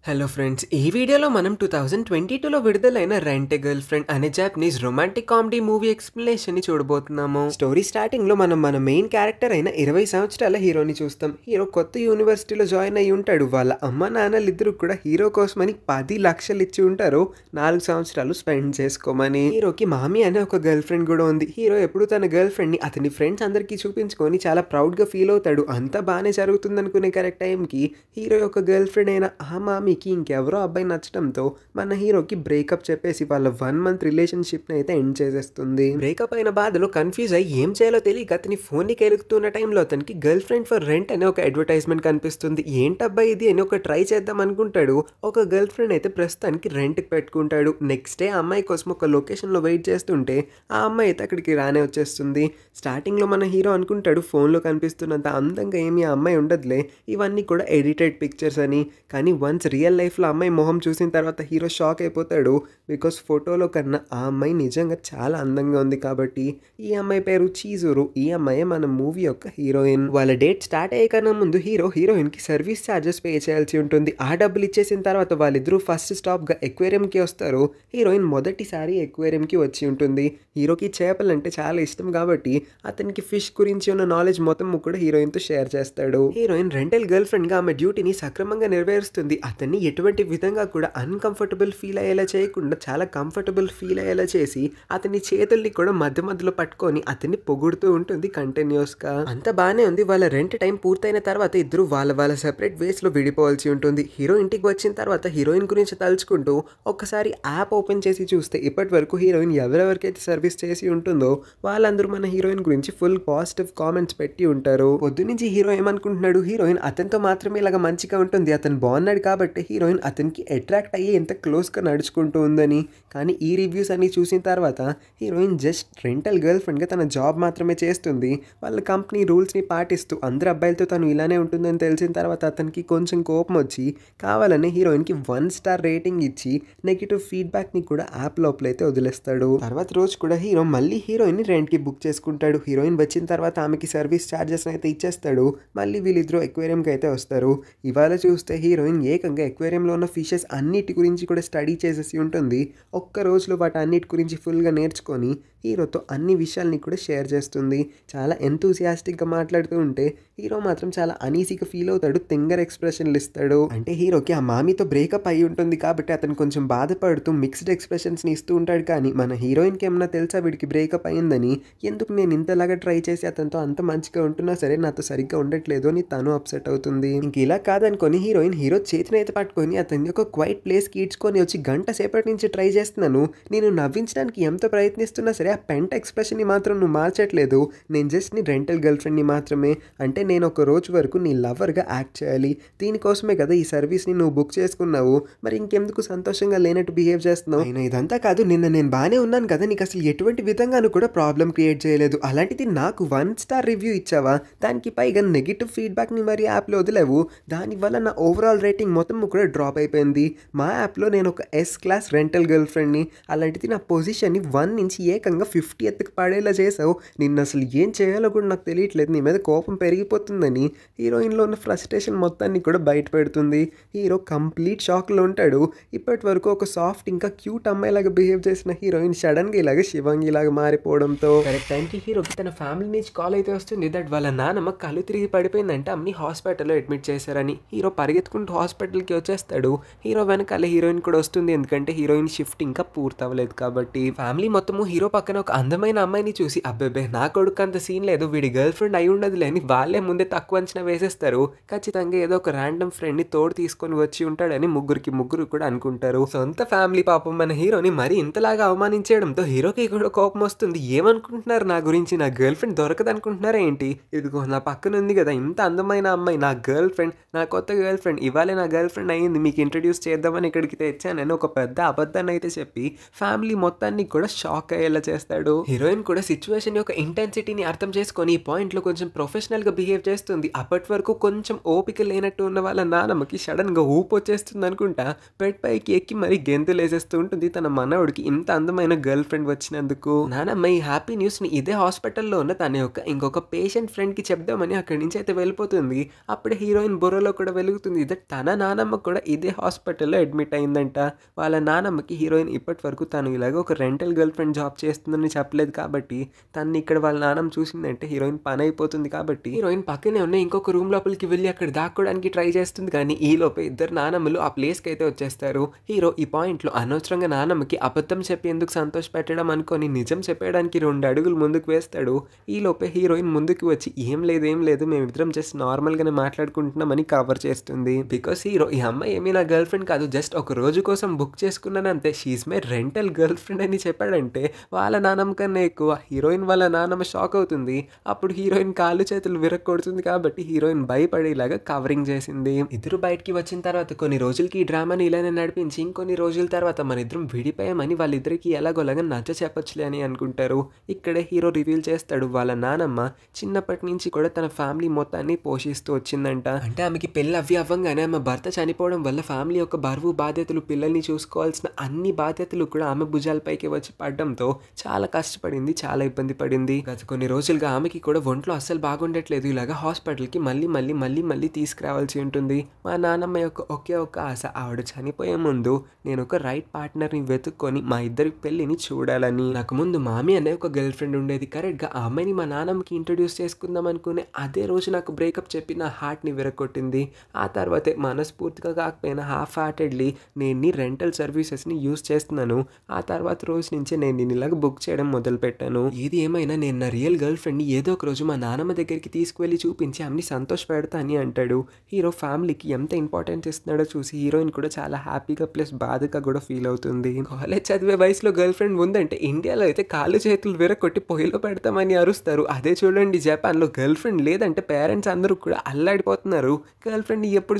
Hello friends, ఈ వీడియోలో మనం 2022లో విడుదలైన రెంట్ ఎ గర్ల్ ఫ్రెండ్ అనే Japanese romantic comedy movie explanation ని చూడబోతున్నాము. స్టోరీ స్టార్టింగ్ లో మనం మన మెయిన్ క్యారెక్టర్ అయిన 20 సంవత్సరాల హీరోని చూస్తాం. హీరో కొత్త యూనివర్సిటీలో జాయిన్ అయ్యి ఉంటాడు. వాళ్ళ అమ్మ నాన్నలిద్దరూ కూడా హీరో కోసమని 10 లక్షలు ఇచ్చి ఉంటారు 4 సంవత్సరాలు స్పెండ్ చేసుకోమని. హీరోకి మామి అనే ఒక గర్ల్ ఫ్రెండ్ కూడా ఉంది. హీరో ఎప్పుడు తన గర్ల్ ఫ్రెండ్ ని అతని ఫ్రెండ్స్ అందరికీ చూపించుకొని చాలా ప్రౌడ్ గా ఫీల్ అవుతాడు. అంతా బాగానే జరుగుతుంది అనుకునే కరెక్ట్ టైంకి హీరో యొక్క గర్ల్ ఫ్రెండ్ అయిన ఆ మామికి ఇంకెవరో అబ్బాయి నచ్చడంతో మన హీరోకి బ్రేకప్ చెప్పేసి వాళ్ళ 1 మంత్ రిలేషన్షిప్ని అయితే ఎండ్ చేసేస్తుంది. బ్రేకప్ అయిన బాధలో కన్ఫ్యూజ్ అయ్యి ఏం చేయాలో తెలియక అతని ఫోన్ని కెలుకుతున్న టైంలో అతనికి గర్ల్ ఫ్రెండ్ ఫర్ రెంట్ అనే ఒక అడ్వర్టైజ్మెంట్ కనిపిస్తుంది. ఏంటబ్బాయి ఇది అని ఒక ట్రై చేద్దాం అనుకుంటాడు. ఒక గర్ల్ ఫ్రెండ్ అయితే ప్రస్తుతానికి రెంట్కి పెట్టుకుంటాడు. నెక్స్ట్ డే ఆ అమ్మాయి కోసం ఒక లొకేషన్లో వెయిట్ చేస్తుంటే ఆ అమ్మాయి అయితే అక్కడికి రానే వచ్చేస్తుంది. స్టార్టింగ్లో మన హీరో అనుకుంటాడు ఫోన్లో కనిపిస్తున్నంత అందంగా ఏమీ ఆ అమ్మాయి ఉండదులే, ఇవన్నీ కూడా ఎడిటెడ్ పిక్చర్స్ అని. కానీ వన్స్ రియల్ లైఫ్లో అమ్మాయి మొహం చూసిన తర్వాత హీరో షాక్ అయిపోతాడు. బికాస్ ఫోటోలో కన్నా ఆ అమ్మాయి నిజంగా చాలా అందంగా ఉంది. కాబట్టి ఈ అమ్మాయి పేరు చీజురు. ఈ అమ్మాయి మన మూవీ యొక్క హీరోయిన్. వాళ్ళ డేట్ స్టార్ట్ అయ్యే కన్నా ముందు హీరోయిన్కి సర్వీస్ ఛార్జెస్ పే చేయాల్సి ఉంటుంది. ఆ డబ్బులు ఇచ్చేసిన తర్వాత వాళ్ళిద్దరూ ఫస్ట్ స్టాప్గా ఎక్వేరియంకి వస్తారు. హీరోయిన్ మొదటిసారి ఎక్వేరియంకి వచ్చి ఉంటుంది. హీరోకి చేపలంటే చాలా ఇష్టం కాబట్టి అతనికి ఫిష్ గురించి ఉన్న నాలెడ్జ్ మొత్తం కూడా హీరోయిన్తో షేర్ చేస్తాడు. హీరోయిన్ రెంటల్ గర్ల్ ఫ్రెండ్గా ఆమె డ్యూటీని సక్రమంగా నెరవేరుస్తుంది. అతన్ని ఎటువంటి విధంగా కూడా అన్కంఫర్టబుల్ ఫీల్ అయ్యేలా చేయకుండా చాలా కంఫర్టబుల్ ఫీల్ అయ్యేలా చేసి అతని చేతుల్ని కూడా మధ్య మధ్యలో పట్టుకొని అతన్ని పొగుడుతూ ఉంటుంది కంటిన్యూస్గా. అంత బాగానే ఉంది. వాళ్ళ రెంట్ టైం పూర్తయిన తర్వాత ఇద్దరు వాళ్ళ సెపరేట్ వేస్లో విడిపోవాల్సి ఉంటుంది. హీరో ఇంటికి వచ్చిన తర్వాత హీరోయిన్ గురించి తలుచుకుంటూ ఒక్కసారి యాప్ ఓపెన్ చేసి చూస్తే ఇప్పటి వరకు హీరోయిన్ ఎవరెవరికైతే సర్వీస్ చేసి ఉంటుందో వాళ్ళందరూ మన హీరోయిన్ గురించి ఫుల్ పాజిటివ్ కామెంట్స్ పెట్టి ఉంటారు. పొద్దునుంచి హీరో ఏమనుకుంటున్నాడు, హీరోయిన్ అతనితో మాత్రమే ఇలాగ మంచిగా ఉంటుంది, అతను బాగున్నాడు కాబట్టి హీరోయిన్ అతనికి అట్రాక్ట్ అయ్యి ఎంత క్లోజ్గా నడుచుకుంటూ ఉందని. కానీ ఈ రివ్యూస్ అన్ని చూసిన తర్వాత హీరోయిన్ జస్ట్ రెంటల్ గర్ల్ ఫ్రెండ్గా తన జాబ్ మాత్రమే చేస్తుంది. వాళ్ళ కంపెనీ రూల్స్ని పాటిస్తూ అందరు అబ్బాయిలతో తను ఇలానే ఉంటుందని తెలిసిన తర్వాత అతనికి కొంచెం కోపం వచ్చి కావాలని హీరోయిన్కి 1 స్టార్ రేటింగ్ ఇచ్చి నెగిటివ్ ఫీడ్బ్యాక్ని కూడా యాప్ లోపలైతే వదిలేస్తాడు. తర్వాత రోజు కూడా హీరో మళ్ళీ హీరోయిన్ని రెంట్కి బుక్ చేసుకుంటాడు. హీరోయిన్ వచ్చిన తర్వాత ఆమెకి సర్వీస్ ఛార్జెస్ అయితే ఇచ్చేస్తాడు. మళ్ళీ వీళ్ళిద్దరూ ఎక్వేరియంకి అయితే వస్తారు. ఇవాళ చూస్తే హీరోయిన్ ఏకంగా ఎక్వేరియంలో ఉన్న ఫిషెస్ అన్నిటి గురించి కూడా స్టడీ చేసేసి ఉంటుంది. ఒక్క రోజులో వాటి అన్నిటి గురించి ఫుల్గా నేర్చుకొని హీరోతో అన్ని విషయాల్ని కూడా షేర్ చేస్తుంది. చాలా ఎంతూసియాస్టిక్గా మాట్లాడుతూ ఉంటే హీరో మాత్రం చాలా అనీసీగా ఫీల్ అవుతాడు. తింగర్ ఎక్స్ప్రెషన్లు ఇస్తాడు. అంటే హీరోకి ఆ మామితో బ్రేకప్ అయి ఉంటుంది కాబట్టి అతను కొంచెం బాధపడుతూ మిక్స్డ్ ఎక్స్ప్రెషన్స్ని ఇస్తూ ఉంటాడు. కానీ మన హీరోయిన్కి ఏమన్నా తెలుసా వీడికి బ్రేకప్ అయిందని, ఎందుకు నేను ఇంతలాగా ట్రై చేసి అతనితో అంత మంచిగా ఉంటున్నా సరే నాతో సరిగ్గా ఉండట్లేదు అని తను అప్సెట్ అవుతుంది. ఇంక ఇలా కాదనుకొని హీరోయిన్ హీరో చేతిని అయితే పట్టుకొని అతన్ని ఒక క్వైట్ ప్లేస్కి ఈడ్చుకొని వచ్చి గంట సేపటి నుంచి ట్రై చేస్తున్నాను, నేను నవ్వించడానికి ఎంత ప్రయత్నిస్తున్నా సరే ఆ పెంట ఎక్స్ప్రెషన్ని మాత్రం నువ్వు మార్చట్లేదు, నేను జస్ట్ నీ రెంటల్ గర్ల్ ఫ్రెండ్ని మాత్రమే, అంటే నేను ఒక రోజు వరకు నీ లవర్గా యాక్ట్ చేయాలి, దీనికోసమే కదా ఈ సర్వీస్ని నువ్వు బుక్ చేసుకున్నావు, మరి ఇంకెందుకు సంతోషంగా లేనట్టు బిహేవ్ చేస్తున్నావు, అయినా ఇదంతా కాదు, నిన్న నేను బాగానే ఉన్నాను కదా, నీకు అసలు ఎటువంటి విధంగానూ కూడా ప్రాబ్లం క్రియేట్ చేయలేదు, అలాంటిది నాకు 1 స్టార్ రివ్యూ ఇచ్చావా, దానికి పైగా నెగిటివ్ ఫీడ్బ్యాక్ని మరి యాప్లో వదిలేవు, దానివల్ల నా ఓవరాల్ రేటింగ్ మొత్తం కూడా డ్రాప్ అయిపోయింది, మా యాప్లో నేను ఒక ఎస్ క్లాస్ రెంటల్ గర్ల్ ఫ్రెండ్ని, అలాంటిది నా పొజిషన్ని 1 నుంచి ఏకంగా 50th పడేలా చేసావు, నిన్ను అసలు ఏం చేయాలో కూడా నాకు తెలియట్లేదు, నీ మీద కోపం పెరిగిపోతుందని హీరోయిన్లో ఉన్న ఫ్రస్ట్రేషన్ మొత్తాన్ని కూడా బయట పెడుతుంది. హీరో కంప్లీట్ షాక్లో ఉంటాడు. ఇప్పటి వరకు ఒక సాఫ్ట్ ఇంకా క్యూట్ అమ్మాయిలాగా బిహేవ్ చేసిన హీరోయిన్ సడన్గా ఇలాగ శివంగి లాగా మారిపోవడంతో కరెక్ట్ టైంకి హీరోకి తన ఫ్యామిలీ నుంచి కాల్ అయితే వస్తుంది దట్ వాళ్ళ నాన్నమ్మ కళ్ళు తిరిగి పడిపోయిందంటే అమ్ని హాస్పిటల్లో అడ్మిట్ చేశారని. హీరో పరిగెత్తుకుంటూ హాస్పిటల్కి వచ్చేస్తాడు. హీరో వెనకాల హీరోయిన్ కూడా వస్తుంది, ఎందుకంటే హీరోయిన్ షిఫ్ట్ ఇంకా పూర్తవ్వలేదు కాబట్టి. ఫ్యామిలీ మొత్తము హీరో పక్కన ఒక అందమైన అమ్మాయిని చూసి అబ్బెబ్బే నా కొడుకు అంత సీన్ లేదు, వీడి గర్ల్ ఫ్రెండ్ అయి ఉండదులే అని వాళ్ళే ముందే తక్కువ అంచనా వేసేస్తారు. ఖచ్చితంగా ఏదో ఒక ర్యాండమ్ ఫ్రెండ్ని తోడు తీసుకొని వచ్చి ఉంటాడని ముగ్గురు కూడా అనుకుంటారు. సొంత ఫ్యామిలీ పాపం మన హీరోని మరీ ఇంతలాగా అవమానించడంతో హీరోకి కూడా కోపం వస్తుంది. ఏమనుకుంటున్నారు నా గురించి, నా గర్ల్ ఫ్రెండ్ దొరకదు అనుకుంటున్నారా ఏంటి, ఇదిగో నా పక్కన ఉంది కదా ఇంత అందమైన అమ్మాయి, నా గర్ల్ ఫ్రెండ్, నా కొత్త గర్ల్ ఫ్రెండ్, ఇవాళే నా గర్ల్ ఫ్రెండ్ అయ్యింది, మీకు ఇంట్రడ్యూస్ చేద్దామని ఇక్కడికి తెచ్చానని ఒక పెద్ద అబద్ధాన్ని అయితే చెప్పి ఫ్యామిలీ మొత్తాన్ని కూడా షాక్ అయ్యేలా చేస్తాడు. హీరోయిన్ కూడా సిచ్యువేషన్ యొక్క ఇంటెన్సిటీని అర్థం చేసుకొని ఈ పాయింట్లో కొంచెం ప్రొఫెషనల్గా బిహేవ్ బిహేవ్ చేస్తుంది. అప్పటి వరకు కొంచెం ఓపిక లేనట్టు ఉన్న వాళ్ళ నానమ్మకి సడన్‌గా ఊపు వచ్చేస్తుంది అనుకుంటా బెడ్ పైకి ఎక్కి మరి గెంతులేసేస్తూ ఉంటుంది తన మనవడికి ఇంత అందమైన గర్ల్ ఫ్రెండ్ వచ్చినందుకు. నానమ్మ ఈ హ్యాపీ న్యూస్‌ని ఇదే హాస్పిటల్‌లో ఉన్న తన యొక్క ఇంకొక పేషెంట్ ఫ్రెండ్‌కి చెప్దామని అక్కడి నుంచి అయితే వెళ్ళిపోతుంది. అప్పుడే హీరోయిన్ బుర్రలో కూడా వెలుగుతుంది దట్ తన నానమ్మ కూడా ఇదే హాస్పిటల్‌లో అడ్మిట్ అయిందంట. వాళ్ళ నానమ్మకి హీరోయిన్ ఇప్పటి వరకు తను ఇలాగ ఒక రెంటల్ గర్ల్ ఫ్రెండ్ జాబ్ చేస్తుందని చెప్పలేదు కాబట్టి తనని ఇక్కడ వాళ్ళ నాన్నమ్మ చూసిందంటే హీరోయిన్ పని అయిపోతుంది కాబట్టి హీరోయిన్ పక్కనే ఉన్న ఇంకొక రూమ్ లోపలికి వెళ్ళి అక్కడ దాక్కోవడానికి ట్రై చేస్తుంది. కానీ ఈలోపే ఇద్దరు నానమ్మలు ఆ ప్లేస్కి అయితే వచ్చేస్తారు. హీరో ఈ పాయింట్లో అనవసరంగా నానమ్మకి అబద్ధం చెప్పి ఎందుకు సంతోష పెట్టడం అనుకొని నిజం చెప్పేయడానికి 2 అడుగులు ముందుకు వేస్తాడు. ఈలోపే హీరోయిన్ ముందుకు వచ్చి ఏం లేదు మేమిద్దరం జస్ట్ నార్మల్గానే మాట్లాడుకుంటున్నామని కవర్ చేస్తుంది. బికాస్ హీరో ఈ అమ్మాయి ఏమీ నా గర్ల్ ఫ్రెండ్ కాదు, జస్ట్ ఒక రోజు కోసం బుక్ చేసుకున్నాను అంతే, she my rental girlfriend అని చెప్పాడంటే వాళ్ళ నానమ్మ కన్నా ఎక్కువ హీరోయిన్ వాళ్ళ నానమ్మ షాక్ అవుతుంది. అప్పుడు హీరోయిన్ కాళ్ళు చేతులు విరక్కొడుతుంది కాబట్టి హీరోయిన్ భయపడేలాగా కవరింగ్ చేసింది. ఇద్దరు బయటికి వచ్చిన తర్వాత కొన్ని రోజులకి ఈ డ్రామాని ఇలానే నడిపించి ఇంకొన్ని రోజుల తర్వాత మన ఇద్దరం విడిపోయామని వాళ్ళిద్దరికి ఎలాగోలాగా నచ్చ చెప్పొచ్చులే అని అనుకుంటారు. ఇక్కడే హీరో రివీల్ చేస్తాడు వాళ్ళ నానమ్మ చిన్నప్పటి నుంచి కూడా తన ఫ్యామిలీ మొత్తాన్ని పోషిస్తూ వచ్చిందంట. అంటే ఆమెకి పెళ్ళి అవ్వంగానే ఆమె భర్త చనిపోవడం వల్ల ఫ్యామిలీ యొక్క బరువు బాధ్యతలు పిల్లల్ని చూసుకోవాల్సిన అన్ని బాధ్యతలు కూడా ఆమె భుజాలపైకి వచ్చి పడడంతో చాలా కష్టపడింది, చాలా ఇబ్బంది పడింది. గత కొన్ని రోజులుగా ఆమెకి కూడా ఒంట్లో అస్సలు బాగుండట్లేదు. ఇలాగా హాస్పిటల్కి మళ్ళీ తీసుకురావాల్సి ఉంటుంది. మా నాన్నమ్మ యొక్క ఒకే ఒక్క ఆశ ఆవిడ చనిపోయే ముందు నేను ఒక రైట్ పార్ట్నర్ని వెతుక్కొని మా ఇద్దరి పెళ్ళిని చూడాలని. నాకు ముందు మామి అనే ఒక గర్ల్ ఫ్రెండ్ ఉండేది. కరెక్ట్గా ఆ అమ్మాయిని మా నాన్నమ్మకి ఇంట్రడ్యూస్ చేసుకుందాం అనుకునే అదే రోజు నాకు బ్రేకప్ చెప్పి నా హార్ట్ని విరగొట్టింది. ఆ తర్వాతే మనస్ఫూర్తిగా కాకపోయినా హాఫ్ హార్టెడ్లీ నేను రెంటల్ సర్వీసెస్ని యూజ్ చేస్తున్నాను. ఆ తర్వాత రోజు నుంచే నేను ఇలాగ బుక్ చేయడం మొదలుపెట్టాను. ఏది ఏమైనా నేను నా రియల్ గర్ల్ ఫ్రెండ్ని ఏదో ఒక రోజు మా నాన్నమ్మ దగ్గరికి తీసుకువెళ్ళి చూపించి ఆమెని సంతోష పెడతా అని అంటాడు. హీరో ఫ్యామిలీకి ఎంత ఇంపార్టెన్స్ ఇస్తున్నాడో చూసి హీరోయిన్ కూడా చాలా హ్యాపీగా ప్లస్ బాధగా కూడా ఫీల్ అవుతుంది. కాలేజ్ చదివే వయసులో గర్ల్ ఫ్రెండ్ ఉందంటే ఇండియాలో అయితే కాళ్ళు చేతులు విరగొట్టి పొయ్యిలో పెడతామని అరుస్తారు. అదే చూడండి జపాన్లో గర్ల్ ఫ్రెండ్ లేదంటే పేరెంట్స్ అందరూ కూడా అల్లాడిపోతున్నారు. గర్ల్ ఫ్రెండ్ని ఎప్పుడు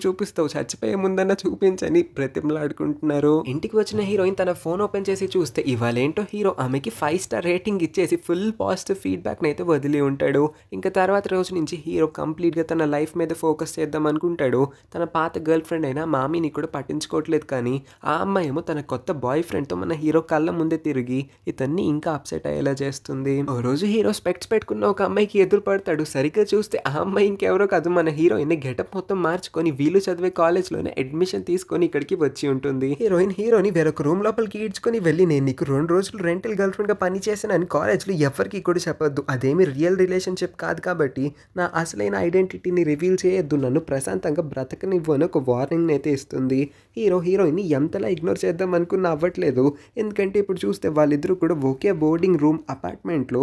చూపిస్తావు చచ్చిపోయే ముందన్నా చూపించని బ్రతిమలాడుకుంటున్నారు. ఇంటికి వచ్చిన హీరోయిన్ తన ఫోన్ ఓపెన్ చేసి చూస్తే ఇవాళేంటో హీరో ఆమెకి 5 స్టార్ రేటింగ్ ఇచ్చేసి ఫుల్ పాజిటివ్ ఫీడ్బ్యాక్ని అయితే వదిలి ఉంటాడు. ఇంకా తర్వాత రోజు నుంచి హీరో కంప్లీట్గా తన లైఫ్ మీద ఫోకస్ చేద్దాం అనుకుంటాడు. తన పాత గర్ల్ ఫ్రెండ్ అయినా మామీని కూడా పట్టించుకోవట్లేదు. కానీ ఆ అమ్మాయి ఏమో తన కొత్త బాయ్ ఫ్రెండ్తో మన హీరో కళ్ళ ముందే తిరిగి ఇతన్ని ఇంకా అప్సెట్ అయ్యేలా చేస్తుంది. ఓ రోజు హీరో స్పెక్ట్స్ పెట్టుకున్న ఒక అమ్మాయికి ఎదురు పడతాడు. సరిగ్గా చూస్తే ఆ అమ్మాయి ఇంకెవరో కాదు మన హీరోయిన్ గెటప్ మొత్తం మార్చుకొని వీళ్ళు చదివే కాలేజ్లోనే అడ్మిషన్ తీసుకొని ఇక్కడికి వచ్చి ఉంటుంది. హీరోని వేరొక రూమ్ లోపలికి ఈడ్చుకొని వెళ్ళి నేను నీకు 2 రోజులు రెంటల్ గర్ల్ ఫ్రెండ్గా పని చేశానని కాలేజ్లో ఎవరికి కూడా చెప్పొద్దు, అదేమి రియల్ రిలేషన్షిప్ కాదు కాబట్టి నా అసలైన ఐడెంటిటీని రివీల్ చేయొద్దు, నన్ను ప్రశాంతంగా బ్రతకనివ్వు అని ఒక వార్నింగ్ అయితే ఇస్తుంది. హీరోయిన్ని ఎంతలా ఇగ్నోర్ చేద్దాం అనుకున్న అవ్వట్లేదు. ఎందుకంటే ఇప్పుడు చూస్తే వాళ్ళిద్దరూ కూడా ఒకే బోర్డింగ్ రూమ్ అపార్ట్మెంట్లో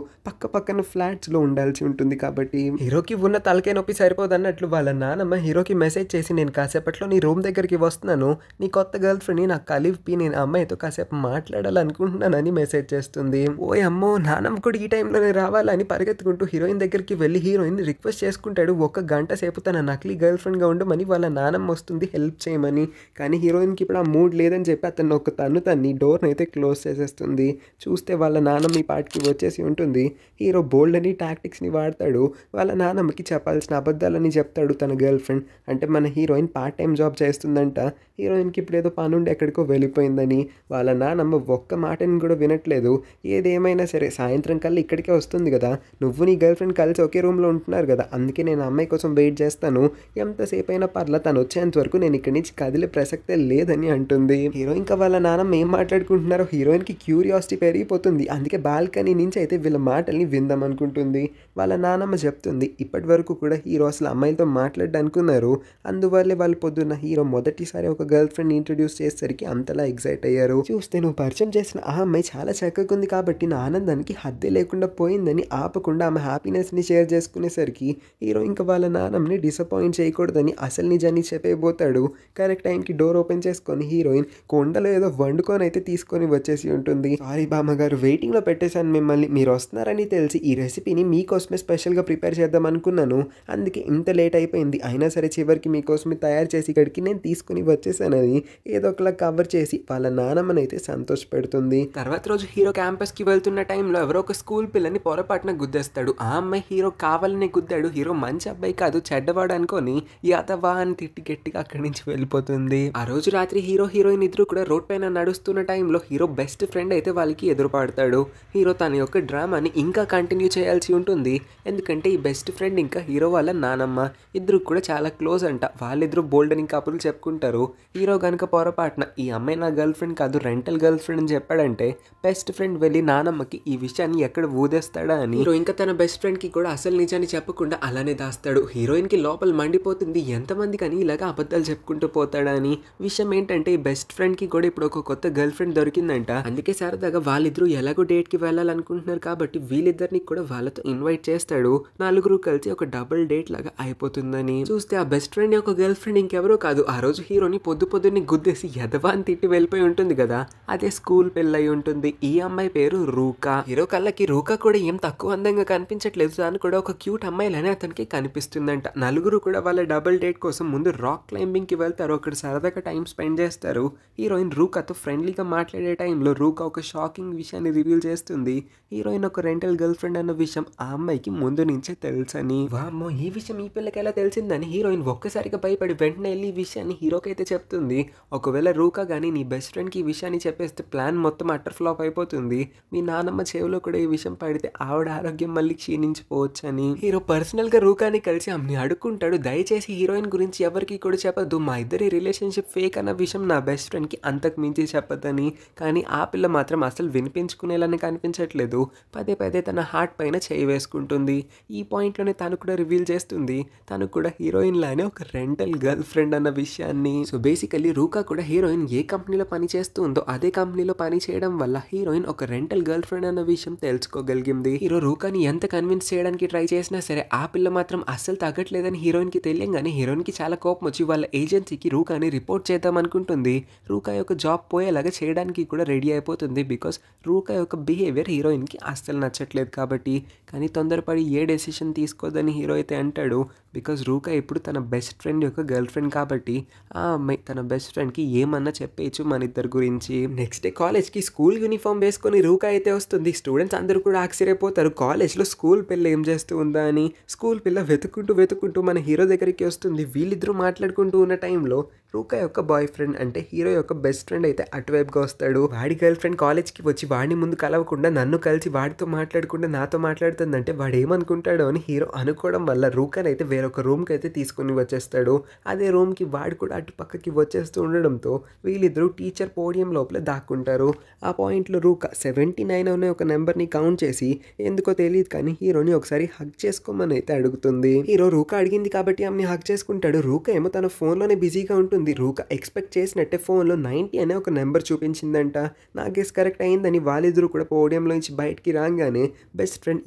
పక్కన ఫ్లాట్స్లో ఉండాల్సి ఉంటుంది కాబట్టి హీరోకి ఉన్న తలకే నొప్పి సరిపోదన్నట్లు వాళ్ళ నానమ్మ హీరోకి మెసేజ్ చేసి నేను కాసేపట్లో నీ రూమ్ దగ్గరికి వస్తున్నాను, నీ కొత్త గర్ల్ ఫ్రెండ్ని నాకు కలిపి నేను అమ్మాయితో కాసేపు మాట్లాడాలనుకుంటున్నానని మెసేజ్ చేస్తుంది. ఓ అమ్మో నానమ్మ కూడా ఈ టైంలోనే రావాలని పరిగెత్తుకుంటూ హీరోయిన్ దగ్గరికి వెళ్ళి హీరోయిన్ రిక్వెస్ట్ చేసుకుంటాడు. 1 గంట సేపు తన నకిలీ గర్ల్ ఫ్రెండ్గా ఉండమని వాళ్ళ నానమ్మ వస్తుంది హెల్ప్ చేయమని. కానీ హీరోయిన్కి ఇప్పుడు ఆ మూడ్ లేదని చెప్పి అతను ఒక తన్ని డోర్ని అయితే క్లోజ్ చేసేస్తుంది. చూస్తే వాళ్ళ నానమ్మ ఈ పాటికి వచ్చేసి ఉంటుంది. హీరో బోల్డ్ అని టాక్టిక్స్ని వాడతాడు. వాళ్ళ నానమ్మకి చెప్పాల్సిన అబద్ధాలని చెప్తాడు తన గర్ల్ ఫ్రెండ్. అంటే మన హీరోయిన్ పార్ట్ టైం జాబ్ చేస్తుందంట. హీరోయిన్కి ఇప్పుడు ఏదో పనుండి ఎక్కడికో వెళ్ళిపోయిందని. వాళ్ళ నానమ్మ ఒక్క మాటని కూడా వినట్లేదు. ఏదేమైనా సరే సాయంత్రం కల్లా ఇక్కడికే వస్తుంది కదా, నువ్వు నీ గర్ల్ ఫ్రెండ్ కలిసి ఒకే రూమ్లో ఉంటున్నారు కదా, అందుకే నేను అమ్మాయి కోసం వెయిట్ చేస్తాను, ఎంతసేపు అయినా పర్లా తను వచ్చేంత వరకు నేను ఇక్కడి నుంచి కదిలే ప్రసక్తే లేదని అంటుంది. హీరో ఇంకా వాళ్ళ నానమ్మ ఏం మాట్లాడుకుంటున్నారో హీరోయిన్కి క్యూరియాసిటీ పెరిగిపోతుంది. అందుకే బాల్కనీ నుంచి అయితే వీళ్ళ మాటల్ని విందాం అనుకుంటుంది. వాళ్ళ నానమ్మ చెప్తుంది ఇప్పటి వరకు కూడా హీరో అసలు అమ్మాయిలతో మాట్లాడనుకున్నారు, అందువల్లే వాళ్ళు పొద్దున్న హీరో మొదటిసారి ఒక గర్ల్ ఫ్రెండ్ ఇంట్రడ్యూస్ చేసేసరికి అంతలా ఎక్సైట్ అయ్యారు. చూస్తే నువ్వు పరిచయం చేసిన ఆ అమ్మాయి చాలా చక్కగా ఉంది కాబట్టి నా ఆనందానికి హద్దే లేకుండా పోయిందని ఆపకుండా ఆమె హ్యాపీనెస్ని షేర్ చేసుకునేసరికి హీరో ఇంకా వాళ్ళ నాన్నని డిసప్పాయింట్ చేయకూడదని అసలు నిజాన్ని చెప్పేయబోతాడు. కరెక్ట్ టైంకి డోర్ ఓపెన్ చేసుకొని హీరోయిన్ కొండలో ఏదో వండుకొని అయితే తీసుకొని వచ్చేసి ఉంటుంది. సారీ బామ్మగారు వెయిటింగ్లో పెట్టేశాను మిమ్మల్ని, మీరు వస్తున్నారని తెలిసి ఈ రెసిపీని మీకోసమే స్పెషల్గా ప్రిపేర్ చేద్దాం అనుకున్నాను, అందుకే ఇంత లేట్ అయిపోయింది, అయినా సరే చివరికి మీకోసమే తయారు చేసి ఇక్కడికి నేను తీసుకుని వచ్చేసి చేసేసానని ఏదో ఒకలా కవర్ చేసి వాళ్ళ నానమ్మనైతే సంతోషపెడుతుంది. తర్వాత రోజు హీరో క్యాంపస్కి వెళ్తున్న టైంలో ఎవరో ఒక స్కూల్ పిల్లని పొరపాటున గుద్దేస్తాడు. ఆ అమ్మాయి హీరో కావాలని గుద్దాడు. హీరో మంచి అబ్బాయి కాదు చెడ్డవాడు అనుకొని యాదవా అని తిట్టి గట్టిగా అక్కడి నుంచి వెళ్ళిపోతుంది. ఆ రోజు రాత్రి హీరో హీరోయిన్ ఇద్దరు కూడా రోడ్ పైన నడుస్తున్న టైంలో హీరో బెస్ట్ ఫ్రెండ్ అయితే వాళ్ళకి ఎదురుపడతాడు. హీరో తన యొక్క డ్రామాని ఇంకా కంటిన్యూ చేయాల్సి ఉంటుంది. ఎందుకంటే ఈ బెస్ట్ ఫ్రెండ్ ఇంకా హీరో వాళ్ళ నానమ్మ ఇద్దరు కూడా చాలా క్లోజ్ అంట. వాళ్ళిద్దరూ బోల్డ్ అని కబుర్లు చెప్పుకుంటారు. హీరో కనుక పొరపాటున ఈ అమ్మాయి నా గర్ల్ ఫ్రెండ్ కాదు రెంటల్ గర్ల్ ఫ్రెండ్ అని చెప్పాడంటే బెస్ట్ ఫ్రెండ్ వెళ్ళి నానమ్మకి ఈ విషయాన్ని ఎక్కడ ఊదేస్తాడా అని హీరో ఇంకా తన బెస్ట్ ఫ్రెండ్ కి కూడా అసలు నిజాన్ని చెప్పకుండా అలానే దాస్తాడు. హీరోయిన్ కి లోపల మండిపోతుంది. ఎంతమంది కానీ ఇలాగా అబద్ధాలు చెప్పుకుంటూ పోతాడా అని. విషయం ఏంటంటే ఈ బెస్ట్ ఫ్రెండ్ కి కూడా ఇప్పుడు ఒక కొత్త గర్ల్ ఫ్రెండ్ దొరికిందంట. అందుకే సరదాగా వాళ్ళిద్దరూ ఎలాగో డేట్ కి వెళ్ళాలనుకుంటున్నారు కాబట్టి వీళ్ళిద్దరిని కూడా వాళ్ళతో ఇన్వైట్ చేస్తాడు. నలుగురు కలిసి ఒక డబుల్ డేట్ లాగా అయిపోతుందని చూస్తే ఆ బెస్ట్ ఫ్రెండ్ యొక్క గర్ల్ ఫ్రెండ్ ఇంకెవరో కాదు ఆ రోజు హీరోని పొద్దున్నే గుద్దేసి ఎదవా అని తిట్టి వెళ్ళిపోయి ఉంటుంది కదా, అదే స్కూల్ పెళ్ళై ఉంటుంది. ఈ అమ్మాయి పేరు రూకా. హీరో కళ్ళకి రూకా కూడా ఏం తక్కువ అందంగా కనిపించట్లేదు. తను కూడా ఒక క్యూట్ అమ్మాయిలానే అతనికి కనిపిస్తుందంట. నలుగురు కూడా వాళ్ళ డబుల్ డేట్ కోసం ముందు రాక్ క్లైంబింగ్ కి వెళ్తారు. అక్కడ సరదాగా టైం స్పెండ్ చేస్తారు. హీరోయిన్ రూకాతో ఫ్రెండ్లీగా మాట్లాడే టైంలో రూకా ఒక షాకింగ్ విషయాన్ని రివీల్ చేస్తుంది. హీరోయిన్ ఒక రెంటల్ గర్ల్ ఫ్రెండ్ అన్న విషయం ఆ అమ్మాయికి ముందు నుంచే తెలుసని. వామ్మో ఈ విషయం ఈ పిల్లకి ఎలా తెలిసిందని హీరోయిన్ ఒక్కసారిగా భయపడి వెంటనే వెళ్ళి ఈ విషయాన్ని హీరోకి అయితే చెప్తుంది. ఒకవేళ రూకా కానీ నీ బెస్ట్ ఫ్రెండ్కి ఈ విషయాన్ని చెప్పేస్తే ప్లాన్ మొత్తం అటర్ ఫ్లాప్ అయిపోతుంది. మీ నానమ్మ చెవిలో కూడా ఈ విషయం పడితే ఆవిడ ఆరోగ్యం మళ్ళీ క్షీణించిపోవచ్చు అని హీరో పర్సనల్గా రూకాని కలిసి ఆమెని అడుక్కుంటాడు. దయచేసి హీరోయిన్ గురించి ఎవరికి కూడా చెప్పద్దు. మా ఇద్దరి రిలేషన్షిప్ ఫేక్ అన్న విషయం నా బెస్ట్ ఫ్రెండ్కి అంతకు మించి చెప్పద్దని. కానీ ఆ పిల్ల మాత్రం అసలు వినిపించుకునేలానే కనిపించట్లేదు. పదే పదే తన హార్ట్ పైన చేయి వేసుకుంటుంది. ఈ పాయింట్లోనే తను కూడా రివీల్ చేస్తుంది తను కూడా హీరోయిన్ లానే ఒక రెంటల్ గర్ల్ ఫ్రెండ్ అన్న విషయాన్ని. సో బేసికలీ రూకా కూడా హీరోయిన్ ఏ కంపెనీలో పని చేస్తుందో అదే కంపెనీలో పని చేయడం వల్ల హీరోయిన్ ఒక రెంటల్ గర్ల్ ఫ్రెండ్ అన్న విషయం తెలుసుకోగలిగింది. హీరో రూకాని ఎంత కన్విన్స్ చేయడానికి ట్రై చేసినా సరే ఆ పిల్ల మాత్రం అస్సలు తగ్గట్లేదని హీరోయిన్ కి తెలియంగానే హీరోయిన్ కి చాలా కోపం వచ్చి వాళ్ళ ఏజెన్సీకి రూకాని రిపోర్ట్ చేద్దాం అనుకుంటుంది. రూకా యొక్క జాబ్ పోయేలాగా చేయడానికి కూడా రెడీ అయిపోతుంది. బికాస్ రూకా యొక్క బిహేవియర్ హీరోయిన్ కి అస్సలు నచ్చట్లేదు కాబట్టి. కానీ తొందరపడి ఏ డెసిషన్ తీసుకోదని హీరో అయితే అంటాడు. బికాజ్ రూకా ఇప్పుడు తన బెస్ట్ ఫ్రెండ్ యొక్క గర్ల్ ఫ్రెండ్ కాబట్టి ఆ అమ్మాయి తన బెస్ట్ ఫ్రెండ్కి ఏమన్నా చెప్పేయచ్చు మన ఇద్దరి గురించి. నెక్స్ట్ డే కాలేజ్కి స్కూల్ యూనిఫామ్ వేసుకొని రూకా అయితే వస్తుంది. స్టూడెంట్స్ అందరూ కూడా ఆశ్చర్యపోతారు కాలేజ్లో స్కూల్ పిల్ల ఏం చేస్తూ ఉందా అని. స్కూల్ పిల్ల వెతుక్కుంటూ మన హీరో దగ్గరికి వస్తుంది. వీళ్ళిద్దరూ మాట్లాడుకుంటూ ఉన్న టైంలో రూకా యొక్క బాయ్ ఫ్రెండ్ అంటే హీరో యొక్క బెస్ట్ ఫ్రెండ్ అయితే అటువైపుగా వస్తాడు. వాడి గర్ల్ ఫ్రెండ్ కాలేజ్కి వచ్చి వాడిని ముందు కలవకుండా నన్ను కలిసి వాడితో మాట్లాడకుండా నాతో మాట్లాడుతుందంటే వాడు ఏమనుకుంటాడో అని హీరో అనుకోవడం వల్ల రూకాని అయితే వేరొక రూమ్కి అయితే తీసుకుని వచ్చేస్తాడు. అదే రూమ్కి వాడు కూడా అటు పక్కకి వచ్చేస్తూ ఉండడంతో వీళ్ళిద్దరూ టీచర్ పోడియం లోపల దాక్కుంటారు. ఆ పాయింట్లో రూకా 79 అనే ఒక నెంబర్ని కౌంట్ చేసి ఎందుకో తెలియదు కానీ హీరోని ఒకసారి హగ్ చేసుకోమని అయితే అడుగుతుంది. హీరో రూకా అడిగింది కాబట్టి ఆమెని హగ్ చేసుకుంటాడు. రూకా ఏమో తన ఫోన్లోనే బిజీగా ఉంటుంది. రూకా ఎక్స్పెక్ట్ చేసినట్టే ఫోన్లో 90 అనే ఒక నెంబర్ చూపించిందంట. నా గెస్ కరెక్ట్ అయిందని వాళ్ళిద్దరూ కూడా పోడియంలో నుంచి బయటికి రాగానే బెస్ట్ ఫ్రెండ్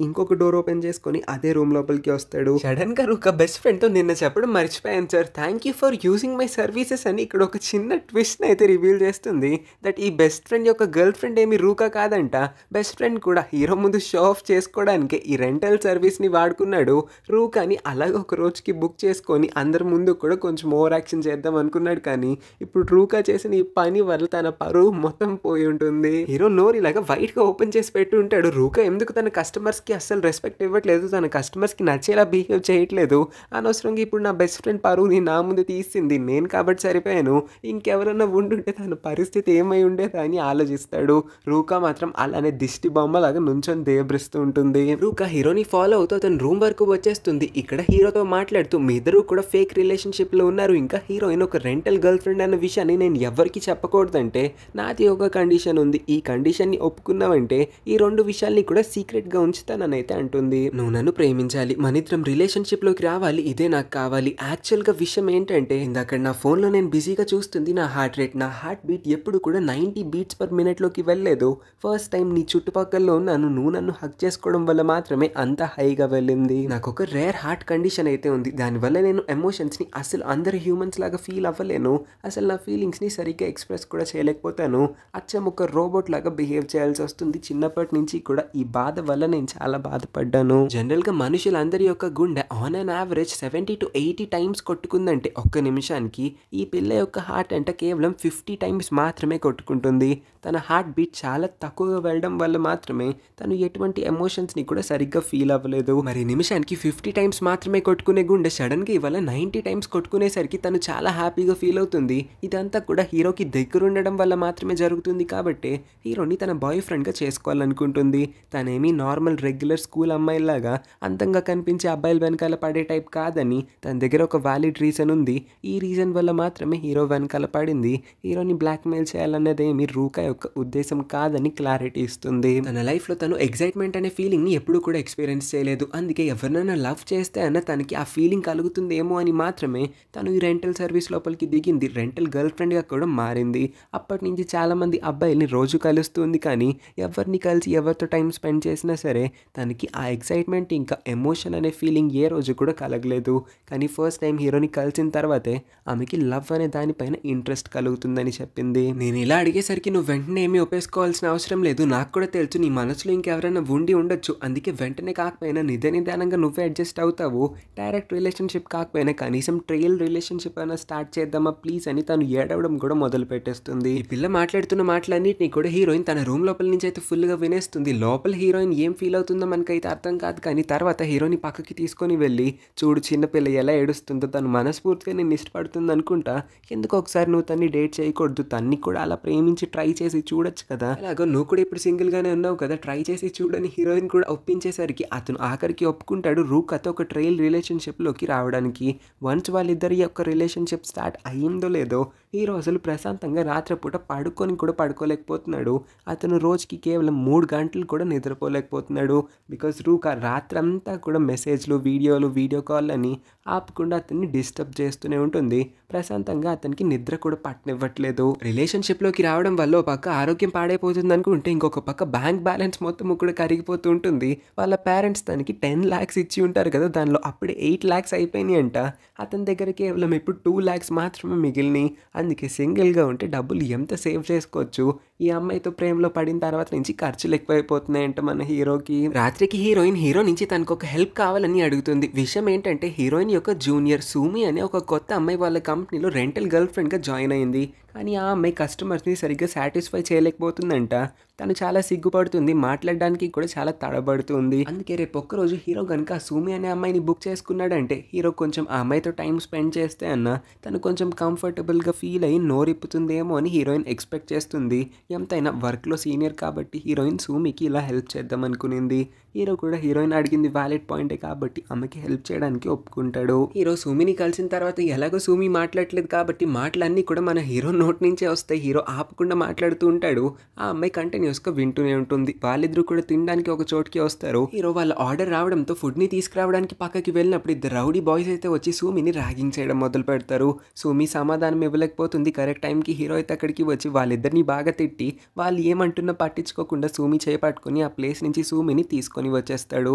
ఇంకొక డోర్ ఓపెన్ చేసుకొని అదే రూమ్ లోపలికి వస్తాడు. సడన్ గా రూకా బెస్ట్ ఫ్రెండ్ తో నిన్న చెప్పడం మర్చిపోయాను sir, thank you for using my services అని ఇక్కడ ఒక చిన్న ట్విస్ట్ అయితే రివీల్ చేస్తుంది. దట్ ఈ బెస్ట్ ఫ్రెండ్ యొక్క గర్ల్ ఫ్రెండ్ ఏమి రూకా కాదంట. బెస్ట్ ఫ్రెండ్ కూడా హీరో ముందు షో ఆఫ్ చేసుకోవడానికి ఈ రెంటల్ సర్వీస్ ని వాడుకున్నాడు. రూకాని అలాగే ఒక రోజుకి బుక్ చేసుకొని అందరి ముందు కూడా కొంచెం ఓవర్ యాక్షన్ చేద్దాం అనుకున్నాడు. కానీ ఇప్పుడు రూకా చేసిన ఈ పని వల్ల తన పరువు మొత్తం పోయి ఉంటుంది. హీరో నోరు ఇలాగా వైట్ గా ఓపెన్ చేసి పెట్టి ఉంటాడు. రూకా ఎందుకు తన కస్టమర్స్ కి అస్సలు రెస్పెక్ట్ ఇవ్వట్లేదు, తన కస్టమర్స్ కి నచ్చేలా బిహేవ్ చేయట్లేదు, అనవసరంగా ఇప్పుడు నా బెస్ట్ ఫ్రెండ్ పరువుని నా ముందు తీసింది నేను కాబట్టి సరిపోయాను, ఇంకెవరన్నా ఉండుంటే తన పరిస్థితి ఏమై ఉండేదా అని ఆలోచిస్తాడు. రూకా మాత్రం అలానే దిష్టి బొమ్మలాగా నుంచొని దేబ్రిస్తూ ఉంటుంది. రూకా హీరోని ఫాలో అవుతూ తన రూమ్ వరకు వచ్చేస్తుంది. ఇక్కడ హీరోతో మాట్లాడుతూ మీ ఇద్దరు కూడా ఫేక్ రిలేషన్షిప్ లో ఉన్నారు, ఇంకా హీరోయిన్ ఒక రెంటల్ గర్ల్ ఫ్రెండ్ అన్న విషయాన్ని నేను ఎవరికి చెప్పకూడదంటే నాది ఒక కండిషన్ ఉంది, ఈ కండిషన్ ని ఒప్పుకున్నావంటే ఈ రెండు విషయాల్ని కూడా సీక్రెట్ గా ఉంచుతానని అయితే అంటుంది. నువ్వు నన్ను ప్రేమించాలి, మన ఇద్దరం రిలేషన్షిప్ లోకి రావాలి, ఇదే నాకు కావాలి. యాక్చువల్ గా విషయం ఏంటంటే ఇందాక నా ఫోన్ లో నేను బిజీగా చూస్తుంది నా హార్ట్ రేట్, నా హార్ట్ బీట్ ఎప్పుడు కూడా 90 beats per minute లోకి వెళ్ళలేదు. ఫస్ట్ టైం నీ చుట్టుపక్కల ఉన్నాను, నువ్వు నన్ను హక్ చేసుకోవడం వల్ల మాత్రమే అంత హైగా వెళ్ళింది. నాకు ఒక రేర్ హార్ట్ కండిషన్ అయితే ఉంది, దానివల్ల నేను ఎమోషన్స్ ని అసలు అందరు హ్యూమన్స్ లాగా ఫీల్ అవ్వలేను, అసలు నా ఫీలింగ్స్ని సరిగ్గా ఎక్స్ప్రెస్ కూడా చేయలేకపోతాను, అచ్చం ఒక రోబోట్ లాగా బిహేవ్ చేయాల్సి వస్తుంది. చిన్నప్పటి నుంచి కూడా ఈ బాధ వల్ల నేను చాలా బాధపడ్డాను. జనరల్గా మనుషులందరి యొక్క గుండె on an average 70 to 80 times కొట్టుకుందంటే ఒక్క నిమిషానికి, ఈ పిల్ల యొక్క హార్ట్ అంటే కేవలం 50 టైమ్స్ మాత్రమే కొట్టుకుంటుంది. తన హార్ట్ బీట్ చాలా తక్కువగా వెళ్ళడం వల్ల మాత్రమే తను ఎటువంటి ఎమోషన్స్ని కూడా సరిగ్గా ఫీల్ అవ్వలేదు. మరి నిమిషానికి 50 టైమ్స్ మాత్రమే కొట్టుకునే గుండె సడన్గా ఇవాళ 90 టైమ్స్ కొట్టుకునేసరికి తను చాలా హ్యాపీగా ఫీల్ అవుతుంది. ఇదంతా కూడా హీరోకి దగ్గరుండడం వల్ల మాత్రమే జరుగుతుంది కాబట్టి హీరోని తన బాయ్ ఫ్రెండ్గా చేసుకోవాలనుకుంటుంది. తనేమీ నార్మల్ రెగ్యులర్ స్కూల్ అమ్మాయిలాగా అందంగా కనిపించే అబ్బాయిల వెనకాల పడే టైప్ కాదని తన దగ్గర ఒక వ్యాలిడ్ రీజన్ ఉంది. ఈ రీజన్ వల్ల మాత్రమే హీరో వెనకాల పడింది. హీరోని బ్లాక్మెయిల్ చేయాలన్నదే మీ రూకా యొక్క ఉద్దేశం కాదని క్లారిటీ ఇస్తుంది. తన లైఫ్లో తను ఎగ్జైట్మెంట్ అనే ఫీలింగ్ని ఎప్పుడూ కూడా ఎక్స్పీరియన్స్ చేయలేదు. అందుకే ఎవరినైనా లవ్ చేస్తే అన్న తనకి ఆ ఫీలింగ్ కలుగుతుందేమో అని మాత్రమే తను ఈ రెంటల్ సర్వీస్ లోపలికి దిగింది. రెంటల్ గర్ల్ ఫ్రెండ్గా కూడా మారింది. అప్పటి నుంచి చాలామంది అబ్బాయిల్ని రోజు కలుస్తుంది, కానీ ఎవరిని కలిసి ఎవరితో టైం స్పెండ్ చేసినా సరే తనకి ఆ ఎక్సైట్మెంట్ ఇంకా ఎమోషన్ అనే ఫీలింగ్ ఏ రోజు కూడా కలగలేదు. కానీ ఫస్ట్ టైం హీరోని కలిసిన తర్వాతే ఆమెకి లవ్ అనే దానిపైన ఇంట్రెస్ట్ కలుగుతుందని చెప్పింది. నేను ఇలా అడిగేసరికి నువ్వు వెంటనే ఏమీ ఒప్పేసుకోవాల్సిన అవసరం లేదు, నాకు కూడా తెలుసు నీ మనసులో ఇంకెవరైనా ఉండి ఉండొచ్చు, అందుకే వెంటనే కాకపోయినా నిదానంగా నువ్వే అడ్జస్ట్ అవుతావు, డైరెక్ట్ రిలేషన్షిప్ కాకపోయినా కనీసం ట్రయల్ రిలేషన్షిప్ అయినా స్టార్ట్ చేద్దామా ప్లీజ్ అని తను ఏడవడం కూడా మొదలు పెట్టేస్తుంది. ఈ పిల్ల మాట్లాడుతున్న మాటలన్నింటినీ కూడా హీరోయిన్ తన రూమ్ లోపల నుంచి అయితే ఫుల్గా వినేస్తుంది. లోపల హీరోయిన్ ఏం ఫీల్ అవుతుందో మనకైతే అర్థం కాదు, కానీ తర్వాత హీరోని పక్కకి తీసుకొని వెళ్ళి, చూడు చిన్నపిల్ల ఎలా ఏడుస్తుందో, తను మనస్ఫూర్తిగా నేను ఇష్టపడుతుంది అనుకుంటా, ఎందుకు ఒకసారి నువ్వు తన్ని డేట్ చేయకూడదు, తన్ని కూడా అలా ప్రేమించి ట్రై చేసి చూడొచ్చు కదా, అలాగో నువ్వు కూడా ఇప్పుడు సింగిల్గానే ఉన్నావు కదా, ట్రై చేసి చూడని హీరోయిన్ కూడా ఒప్పించేసరికి అతను ఆఖరికి ఒప్పుకుంటాడు రూకాతో ఒక ట్రయల్ రిలేషన్షిప్లోకి రావడానికి. వన్స్ వాళ్ళిద్దరి యొక్క రిలేషన్షిప్ స్టార్ట్ అయ్యిందో లేదో హీరో అసలు ప్రశాంతంగా రాత్రిపూట పడుకొని కూడా పడుకోలేకపోతున్నాడు. అతను రోజుకి కేవలం 3 గంటలు కూడా నిద్రపోలేకపోతున్నాడు. బికాస్ రూకా రాత్రంతా కూడా మెసేజ్లు, వీడియో కాల్ అని ఆపకుండా అతన్ని డిస్టర్బ్ చేస్తూనే ఉంటుంది. ప్రశాంతంగా అతనికి నిద్ర కూడా పట్టనివ్వట్లేదు. రిలేషన్షిప్లోకి రావడం వల్ల ఒక పక్క ఆరోగ్యం పాడైపోతుంది అనుకుంటే ఇంకొక పక్క బ్యాంక్ బ్యాలెన్స్ మొత్తం కూడా కరిగిపోతూ ఉంటుంది. వాళ్ళ పేరెంట్స్ తనకి 10 lakhs ఇచ్చి ఉంటారు కదా, దానిలో అప్పుడే 8 lakhs అయిపోయినాయి అంట. అతని దగ్గర కేవలం ఇప్పుడు 2 lakhs మాత్రమే మిగిలినాయి. అందుకే సింగిల్గా ఉంటే డబ్బులు ఎంత సేవ్ చేసుకోవచ్చు. ఈ అమ్మాయితో ప్రేమలో పడిన తర్వాత నుంచి ఖర్చులు ఎక్కువైపోతున్నాయంట మన హీరోకి. రాత్రికి హీరోయిన్ హీరో నుంచి తనకు ఒక హెల్ప్ కావాలని అడుగుతుంది. విషయం ఏంటంటే హీరోయిన్ యొక్క జూనియర్ సుమి అనే ఒక కొత్త అమ్మాయి వాళ్ళ కంపెనీలో రెంటల్ గర్ల్ ఫ్రెండ్గా జాయిన్ అయింది. కానీ ఆ అమ్మాయి కస్టమర్స్ని సరిగ్గా సాటిస్ఫై చేయలేకపోతుందంట. తను చాలా సిగ్గుపడుతుంది, మాట్లాడడానికి కూడా చాలా తడబడుతుంది. అందుకే రేపు ఒక్కరోజు హీరో కనుక సుమి అనే అమ్మాయిని బుక్ చేసుకున్నాడంటే హీరో కొంచెం ఆ అమ్మాయితో టైం స్పెండ్ చేస్తే అన్న తను కొంచెం కంఫర్టబుల్గా ఫీల్ అయ్యి నోరిప్పుతుందేమో అని హీరోయిన్ ఎక్స్పెక్ట్ చేస్తుంది. ఎంతైనా వర్క్లో సీనియర్ కాబట్టి హీరోయిన్ సుమికి ఇలా హెల్ప్ చేద్దాం అనుకునింది. హీరో కూడా హీరోయిన్ అడిగింది వ్యాలిడ్ పాయింటే కాబట్టి ఆమెకి హెల్ప్ చేయడానికి ఒప్పుకుంటాడు. హీరో సుమిని కలిసిన తర్వాత ఎలాగో సుమి మాట్లాడలేదు కాబట్టి మాటలన్నీ కూడా మన హీరో నోట్ నుంచే వస్తాయి. హీరో ఆపకుండా మాట్లాడుతూ ఉంటాడు. ఆ అమ్మాయి కంటిన్యూస్గా వింటూనే ఉంటుంది. వాళ్ళిద్దరూ కూడా తినడానికి ఒక చోటుకి వస్తారు. హీరో వాళ్ళ ఆర్డర్ రావడంతో ఫుడ్ని తీసుకురావడానికి పక్కకి వెళ్ళినప్పుడు ఇద్దరు రౌడీ బాయ్స్ అయితే వచ్చి సుమిని ర్యాగింగ్ చేయడం మొదలు పెడతారు. సుమి సమాధానం ఇవ్వలేకపోతుంది. కరెక్ట్ టైంకి హీరో అయితే అక్కడికి వచ్చి వాళ్ళిద్దరిని బాగా తిట్టి వాళ్ళు ఏమంటున్నా పట్టించుకోకుండా సుమి చేపట్టుకుని ఆ ప్లేస్ నుంచి సుమిని తీసుకొని వచ్చేస్తాడు.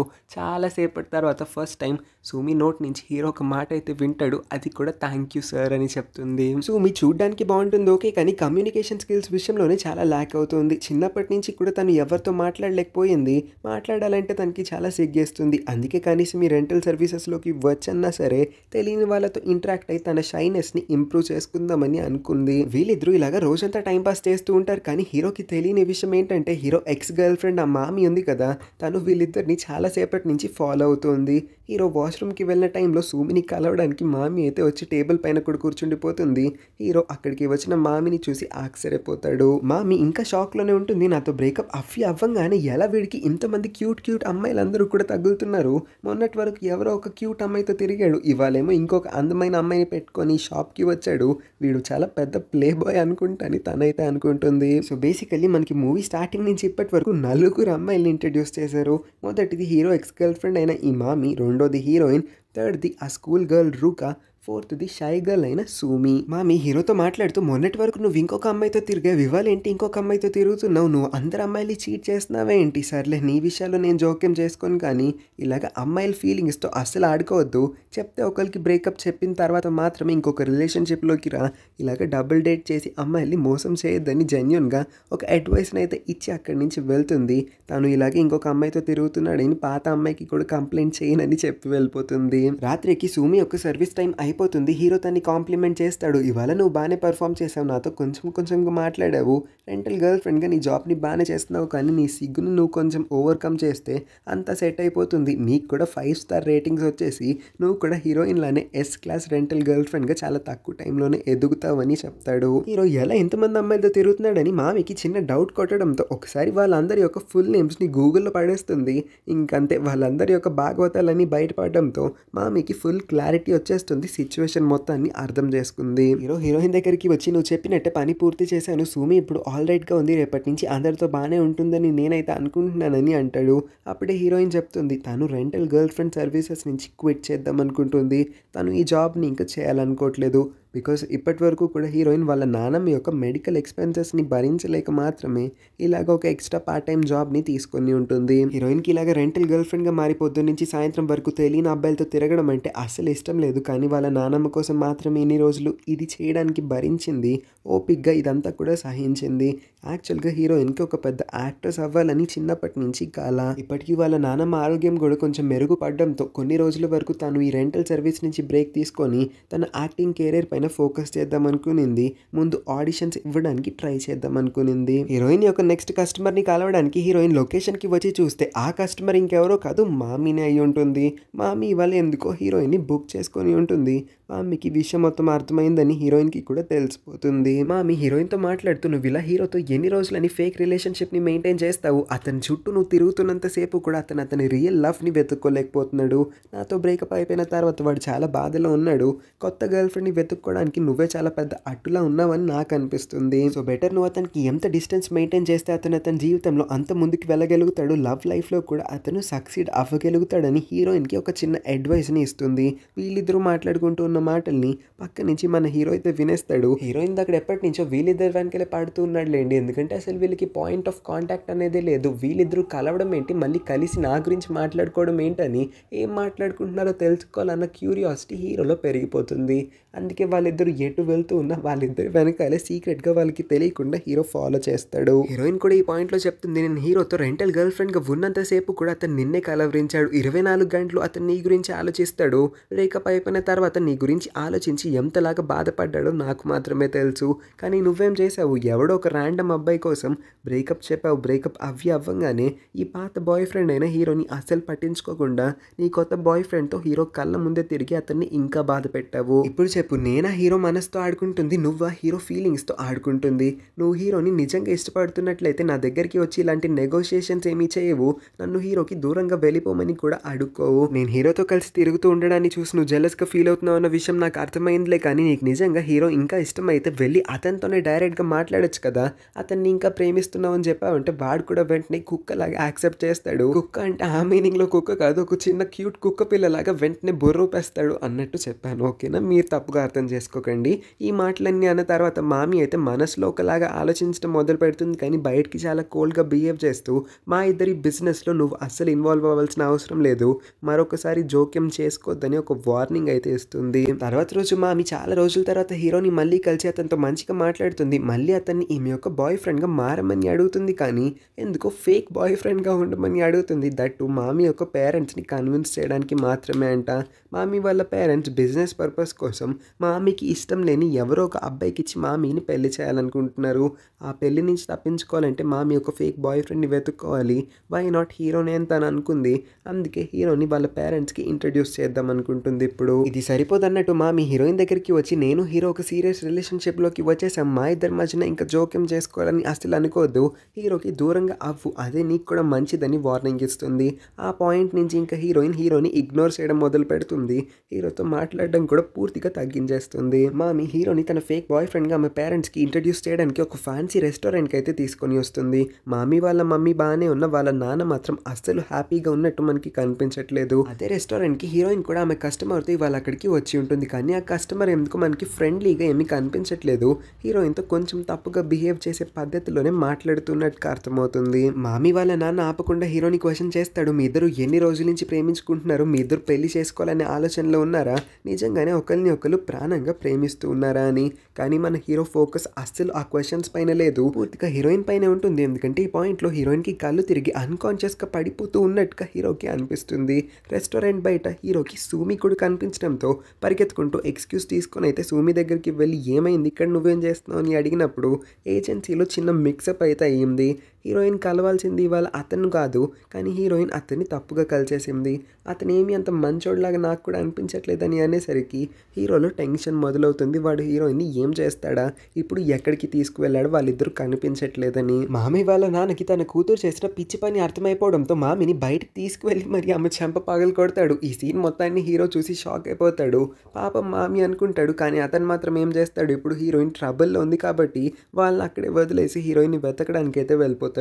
చాలాసేపటి తర్వాత ఫస్ట్ టైం సుమి నోట్ నుంచి హీరో ఒక మాట అయితే వింటాడు. అది కూడా థ్యాంక్ యూ సార్ అని చెప్తుంది. సుమి చూడ్డానికి బాగుంటుంది ఓకే, కానీ కమ్యూనికేషన్ స్కిల్స్ విషయంలోనే చాలా ల్యాక్ అవుతుంది. చిన్నప్పటి నుంచి కూడా తను ఎవరితో మాట్లాడలేకపోయింది. మాట్లాడాలంటే తనకి చాలా సిగ్గేస్తుంది. అందుకే కనీసం ఈ రెంటల్ సర్వీసెస్లోకి వచ్చన్నా సరే తెలియని వాళ్ళతో ఇంటరాక్ట్ అయి తన షైనెస్ని ఇంప్రూవ్ చేసుకుందామని అనుకుంది. వీళ్ళిద్దరూ ఇలాగా రోజంతా టైంపాస్ చేస్తూ ఉంటారు. కానీ హీరోకి తెలియని విషయం ఏంటంటే హీరో ఎక్స్ గర్ల్ ఫ్రెండ్ ఆ మామి ఉంది కదా, తను వీళ్ళిద్దరిని చాలాసేపటి నుంచి ఫాలో అవుతుంది. హీరో వాష్రూమ్కి వెళ్ళిన టైంలో సుమిని కలవడానికి మామి అయితే వచ్చి టేబుల్ పైన కూడా కూర్చుండిపోతుంది. హీరో అక్కడికి వచ్చిన మామిని చూసి ఆశ్చర్యపోతాడు. మామి ఇంకా షాక్లోనే ఉంటుంది. నాతో బ్రేకప్ అవ్వంగానే ఎలా వీడికి ఇంతమంది క్యూట్ అమ్మాయిలందరూ కూడా తగులుతున్నారు. మొన్నటి వరకు ఎవరో ఒక క్యూట్ అమ్మాయితో తిరిగాడు, ఇవాళేమో ఇంకొక అందమైన అమ్మాయిని పెట్టుకొని షాప్కి వచ్చాడు. వీడు చాలా పెద్ద ప్లే బాయ్ అనుకుంటాని తనైతే అనుకుంటుంది. సో బేసికల్లీ మనకి మూవీ స్టార్టింగ్ నుంచి ఇప్పటి వరకు 4 అమ్మాయిల్ని ఇంట్రడ్యూస్ చేశారు. మొదటిది హీరో ఎక్స్ గర్ల్ ఫ్రెండ్ అయిన ఈ మామి, రెండోది హీరోయిన్, థర్డ్ది ఆ స్కూల్ గర్ల్ రూకా, ఫోర్త్ది షై గర్ల్ అయిన సూమి. మామి హీరోతో మాట్లాడుతూ మొన్నటి వరకు నువ్వు ఇంకొక అమ్మాయితో తిరిగావు, ఇవాళ ఏంటి ఇంకొక అమ్మాయితో తిరుగుతున్నావు, నువ్వు అందరు అమ్మాయిలు చీట్ చేస్తున్నావే ఏంటి? సర్లే నీ విషయాల్లో నేను జోక్యం చేసుకోను, కానీ ఇలాగ అమ్మాయిల ఫీలింగ్స్తో అస్సలు ఆడుకోవద్దు. చెప్తే ఒకరికి బ్రేకప్ చెప్పిన తర్వాత మాత్రమే ఇంకొక రిలేషన్షిప్లోకి రా. ఇలాగ డబుల్ డేట్ చేసి అమ్మాయిల్ని మోసం చేయొద్దని జెన్యూన్గా ఒక అడ్వైస్ని అయితే ఇచ్చి అక్కడి నుంచి వెళ్తుంది. తను ఇలాగే ఇంకొక అమ్మాయితో తిరుగుతున్నాడని పాత అమ్మాయికి కూడా కంప్లైంట్ చేయనని చెప్పి వెళ్ళిపోతుంది. రాత్రికి సూమి యొక్క సర్వీస్ టైం అయిపోతుంది. హీరో తన్ని కాంప్లిమెంట్ చేస్తాడు. ఇవాళ నువ్వు బాగానే పర్ఫామ్ చేసావు, నాతో కొంచెంగా మాట్లాడావు, రెంటల్ గర్ల్ ఫ్రెండ్గా నీ జాబ్ని బాగానే చేస్తున్నావు, కానీ నీ సిగ్గును నువ్వు కొంచెం ఓవర్కమ్ చేస్తే అంతా సెట్ అయిపోతుంది. నీకు కూడా 5 స్టార్ రేటింగ్స్ వచ్చేసి నువ్వు కూడా హీరోయిన్ లానే ఎస్ క్లాస్ రెంటల్ గర్ల్ ఫ్రెండ్గా చాలా తక్కువ టైంలోనే ఎదుగుతావని చెప్తాడు. హీరో ఎలా ఎంతమంది అమ్మాయిలతో తిరుగుతున్నాడని మామికి చిన్న డౌట్ కొట్టడంతో ఒకసారి వాళ్ళందరి యొక్క ఫుల్ నేమ్స్ని గూగుల్లో పడేస్తుంది. ఇంకంతే వాళ్ళందరి యొక్క భాగవతాలన్నీ బయటపడడంతో మామికి ఫుల్ క్లారిటీ వచ్చేస్తుంది. సిచ్యువేషన్ మొత్తాన్ని అర్థం చేసుకుంది. హీరోయిన్ దగ్గరికి వచ్చి నువ్వు చెప్పినట్టే పని పూర్తి చేశాను, సూమి ఇప్పుడు ఆల్ రైట్గా ఉంది, రేపటి నుంచి అందరితో బాగానే ఉంటుందని నేనైతే అనుకుంటున్నానని అంటాడు. అప్పుడే హీరోయిన్ చెప్తుంది తను రెంటల్ గర్ల్ ఫ్రెండ్ సర్వీసెస్ నుంచి క్విట్ చేద్దాం అనుకుంటుంది. తను ఈ జాబ్ని ఇంకా చేయాలనుకోవట్లేదు. బికాస్ ఇప్పటి వరకు కూడా హీరోయిన్ వాళ్ళ నాన్నమ్మ యొక్క మెడికల్ ఎక్స్పెన్సెస్ని భరించలేక మాత్రమే ఇలాగ ఒక ఎక్స్ట్రా పార్ట్ టైం జాబ్ని తీసుకొని ఉంటుంది. హీరోయిన్కి ఇలాగ రెంటల్ గర్ల్ ఫ్రెండ్గా మారి పొద్దున్న నుంచి సాయంత్రం వరకు తెలియని అబ్బాయిలతో తిరగడం అంటే అస్సలు ఇష్టం లేదు. కానీ వాళ్ళ నాన్నమ్మ కోసం మాత్రమే ఇన్ని రోజులు ఇది చేయడానికి భరించింది. ఓపిక్గా ఇదంతా కూడా సహించింది. యాక్చువల్గా హీరోయిన్కి ఒక పెద్ద యాక్ట్రెస్ అవ్వాలని చిన్నప్పటి నుంచి కల. ఇప్పటికీ వాళ్ళ నాన్నమ్మ ఆరోగ్యం కూడా కొంచెం మెరుగుపడడంతో కొన్ని రోజుల వరకు తను ఈ రెంటల్ సర్వీస్ నుంచి బ్రేక్ తీసుకొని తన యాక్టింగ్ కెరీర్ పైన ఫోకస్ చేద్దాం అనుకునింది. ముందు ఆడిషన్స్ ఇవ్వడానికి ట్రై చేద్దాం అనుకునింది. హీరోయిన్ యొక్క నెక్స్ట్ కస్టమర్ని కలవడానికి హీరోయిన్ లొకేషన్కి వచ్చి చూస్తే ఆ కస్టమర్ ఇంకెవరో కాదు, మామీనే అయి ఉంటుంది. మామీ ఇవాళ ఎందుకో హీరోయిన్ని బుక్ చేసుకొని ఉంటుంది. మామీకి విషయం మొత్తం అర్థమైందని హీరోయిన్కి కూడా తెలిసిపోతుంది. మామీ హీరోయిన్తో మాట్లాడుతూ నువ్వు ఇలా హీరోతో ఎన్ని రోజులని ఫేక్ రిలేషన్షిప్ని మెయింటైన్ చేస్తావు, అతని చుట్టూ నువ్వు తిరుగుతున్నంతసేపు కూడా అతని రియల్ లవ్ని వెతుక్కోలేకపోతున్నాడు. నాతో బ్రేకప్ అయిపోయిన తర్వాత వాడు చాలా బాధలో ఉన్నాడు. కొత్త గర్ల్ ఫ్రెండ్ని వెతుక్కోవడానికి నువ్వే చాలా పెద్ద అట్టులా ఉన్నావని నాకు అనిపిస్తుంది. సో బెటర్ నువ్వు అతనికి ఎంత డిస్టెన్స్ మెయింటైన్ చేస్తే అతని జీవితంలో అంత ముందుకు వెళ్ళగలుగుతాడు, లవ్ లైఫ్లో కూడా అతను సక్సీడ్ అవ్వగలుగుతాడని హీరోయిన్కి ఒక చిన్న అడ్వైస్ని ఇస్తుంది. వీళ్ళిద్దరూ మాట్లాడుకుంటూ ఉన్న మాటల్ని పక్క నుంచి మన హీరో అయితే వినేస్తాడు. హీరోయిన్ దగ్గర ఎప్పటి నుంచో వీళ్ళిద్దరు వెనకలే పాడుతూ ఉన్నాడులేండి, ఎందుకంటే అసలు వీళ్ళకి పాయింట్ ఆఫ్ కాంటాక్ట్ అనేది లేదు. వీళ్ళిద్దరూ కలవడం ఏంటి, మళ్ళీ కలిసి నా గురించి మాట్లాడుకోవడం ఏంటని, ఏం మాట్లాడుకుంటున్నారో తెలుసుకోవాలన్న క్యూరియాసిటీ హీరోలో పెరిగిపోతుంది. అందుకే వాళ్ళిద్దరు ఎటు వెళ్తూ ఉన్నా వాళ్ళిద్దరు వెనకాలే సీక్రెట్గా వాళ్ళకి తెలియకుండా హీరో ఫాలో చేస్తాడు. హీరోయిన్ కూడా ఈ పాయింట్లో చెప్తుంది, నేను హీరోతో రెంటల్ గర్ల్ ఫ్రెండ్గా ఉన్నంతసేపు కూడా అతను నిన్నే కలవరించాడు, 24 గంటలు అతను నీ గురించి ఆలోచిస్తాడు, బ్రేకప్ అయిపోయిన తర్వాత నీ గురించి ఆలోచించి ఎంతలాగా బాధపడ్డాడో నాకు మాత్రమే తెలుసు. కానీ నువ్వేం చేసావు, ఎవడో ఒక ర్యాండమ్ అబ్బాయి కోసం బ్రేకప్ చెప్పావు. బ్రేకప్ అవ్వంగానే ఈ పాత బాయ్ ఫ్రెండ్ అయిన హీరోని అస్సలు పట్టించుకోకుండా నీ కొత్త బాయ్ ఫ్రెండ్తో హీరో కళ్ళ ముందే తిరిగి అతన్ని ఇంకా బాధ పెట్టావు. ఇప్పుడు చెప్పు, నేనా హీరో మనసుతో ఆడుకుంటుంది, నువ్వా హీరో ఫీలింగ్స్తో ఆడుకుంటుంది? నువ్వు హీరోని నిజంగా ఇష్టపడుతున్నట్లయితే నా దగ్గరికి వచ్చి ఇలాంటి నెగోషియేషన్స్ ఏమీ చేయవు, నన్ను హీరోకి దూరంగా వెళ్ళిపోమని కూడా అడుక్కోవు. నేను హీరోతో కలిసి తిరుగుతూ ఉండడాన్ని చూసి నువ్వు జెలస్గా ఫీల్ అవుతున్నావు అన్న విషయం నాకు అర్థమైందిలే, కానీ నీకు నిజంగా హీరో ఇంకా ఇష్టమైతే వెళ్ళి అతనితోనే డైరెక్ట్గా మాట్లాడొచ్చు కదా. అతన్ని ఇంకా ప్రేమిస్తున్నావు అని చెప్పావంటే వాడు కూడా వెంటనే కుక్కలాగా యాక్సెప్ట్ చేస్తాడు. కుక్క అంటే ఆ మీనింగ్లో కుక్క కాదు, ఒక చిన్న క్యూట్ కుక్క పిల్లలాగా వెంటనే బొర్రూపేస్తాడు అన్నట్టు చెప్పాను, ఓకేనా? మీరు తప్పుగా అర్థం చేసుకోకండి. ఈ మాటలన్నీ అన్న తర్వాత మామీ అయితే మనసులో ఒకలాగా ఆలోచించడం మొదలు పెడుతుంది, కానీ బయటికి చాలా కోల్డ్గా బిహేవ్ చేస్తూ మా ఇద్దరి బిజినెస్లో నువ్వు అస్సలు ఇన్వాల్వ్ అవ్వాల్సిన అవసరం లేదు, మరొకసారి జోక్యం చేసుకోవద్దని ఒక వార్నింగ్ అయితే ఇస్తుంది. తర్వాత రోజు మామీ చాలా రోజుల తర్వాత హీరోని మళ్ళీ కలిసి అతనితో మంచిగా మాట్లాడుతుంది. మళ్ళీ అతన్ని ఈమె యొక్క బాయ్ ఫ్రెండ్గా మారమని అడుగుతుంది, కానీ ఎందుకో ఫేక్ బాయ్ ఫ్రెండ్గా ఉండమని అడుగుతుంది. దట్టు మామీ యొక్క పేరెంట్స్ని కన్విన్స్ చేయడానికి మాత్రమే అంట. మామీ వాళ్ళ పేరెంట్స్ బిజినెస్ పర్పస్ కోసం మామీకి ఇష్టం లేని ఎవరో ఒక అబ్బాయికి ఇచ్చి మామీని పెళ్లి చేయాలనుకుంటున్నారు. ఆ పెళ్లి నుంచి తప్పించుకోవాలంటే మామీ ఒక ఫేక్ బాయ్ ఫ్రెండ్ని వెతుక్కోవాలి. వై నాట్ హీరోనే అని తను అనుకుంది. అందుకే హీరోని వాళ్ళ పేరెంట్స్కి ఇంట్రడ్యూస్ చేద్దాం అనుకుంటుంది. ఇప్పుడు ఇది సరిపోదన్నట్టు మామీ హీరోయిన్ దగ్గరికి వచ్చి నేను హీరో ఒక సీరియస్ రిలేషన్షిప్లోకి వచ్చేసాం, మా ఇద్దరి మధ్యన ఇంకా జోక్యం చేసుకోవాలని అసలు అనుకోవద్దు, హీరోకి దూరంగా అవ్వు, అదే నీకు కూడా మంచిదని వార్నింగ్ ఇస్తుంది. ఆ పాయింట్ నుంచి ఇంకా హీరోని ఇగ్నోర్ చేయడం మొదలు పెడుతుంది. హీరోతో మాట్లాడడం కూడా పూర్తిగా తగ్గించేస్తుంది. మామీ హీరోని తన ఫేక్ బాయ్ ఫ్రెండ్గా ఆమె పేరెంట్స్కి ఇంట్రడ్యూస్ చేయడానికి ఒక ఫ్యాన్సీ రెస్టారెంట్కి అయితే తీసుకొని వస్తుంది. మామీ వాళ్ళ మమ్మీ బాగానే ఉన్న వాళ్ళ నాన్న మాత్రం అస్సలు హ్యాపీగా ఉన్నట్టు మనకి కనిపించట్లేదు. అదే రెస్టారెంట్కి హీరోయిన్ కూడా ఆమె కస్టమర్తో ఇవాళ అక్కడికి వచ్చి ఉంటుంది. కానీ ఆ కస్టమర్ ఎందుకు మనకి ఫ్రెండ్లీగా ఏమీ కనిపించట్లేదు. హీరోయిన్తో కొంచెం తప్పుగా బిహేవ్ చేసే పద్ధతిలోనే మాట్లాడుతున్నట్టుగా అర్థమవుతుంది. మామి వాళ్ళ నాన్న ఆపకుండా హీరోని క్వశ్చన్ చేస్తాడు. మీ ఇద్దరు ఎన్ని రోజుల నుంచి ప్రేమించుకుంటున్నారు? మీ ఇద్దరు పెళ్లి చేసుకోవాలనే ఆలోచనలో ఉన్నారా? నిజంగానే ఒకరిని ఒకరు ప్రాణంగా ప్రేమిస్తూ ఉన్నారా అని. కానీ మన హీరో ఫోకస్ అస్సలు ఆ క్వశ్చన్స్ పైన లేదు. పూర్తిగా హీరోయిన్ పైనే ఉంటుంది. ఎందుకంటే ఈ పాయింట్లో హీరోయిన్కి కళ్ళు తిరిగి అన్కాన్షియస్గా పడిపోతూ ఉన్నట్టుగా హీరోకి అనిపిస్తుంది. రెస్టారెంట్ బయట హీరోకి సూమి కూడా కనిపించడంతో పరిగెత్తుకుంటూ ఎక్స్క్యూజ్ తీసుకొని అయితే సూమి దగ్గరికి వెళ్ళి ఏమైంది ఇక్కడ నువ్వేం చేస్తున్నావు అని అడిగినప్పుడు ఏజెన్సీలో చిన్న మిక్సప్ అయితే అయ్యింది. హీరోయిన్ కలవాల్సింది ఇవాళ అతను కాదు, కానీ హీరోయిన్ అతన్ని తప్పుగా కలిసేసింది. అతను ఏమి అంత మంచోడ్లాగా నాకు కూడా అనిపించట్లేదని అనేసరికి హీరోలో టెన్షన్ మొదలవుతుంది. వాడు హీరోయిన్ని ఏం చేస్తాడా, ఇప్పుడు ఎక్కడికి తీసుకువెళ్ళాడు, వాళ్ళిద్దరూ కనిపించట్లేదని. మామి వాళ్ళ నాన్నకి తన కూతురు చేసిన పిచ్చి పని అర్థమైపోవడంతో మామిని బయటకు తీసుకువెళ్ళి మరి ఆమె చెంప పగలు కొడతాడు. ఈ సీన్ మొత్తాన్ని హీరో చూసి షాక్ అయిపోతాడు. పాపం మామి అనుకుంటాడు, కానీ అతను మాత్రం ఏం చేస్తాడు, ఇప్పుడు హీరోయిన్ ట్రబుల్లో ఉంది కాబట్టి వాళ్ళని అక్కడే వదిలేసి హీరోయిన్ని వెతకడానికి అయితే వెళ్ళిపోతాడు.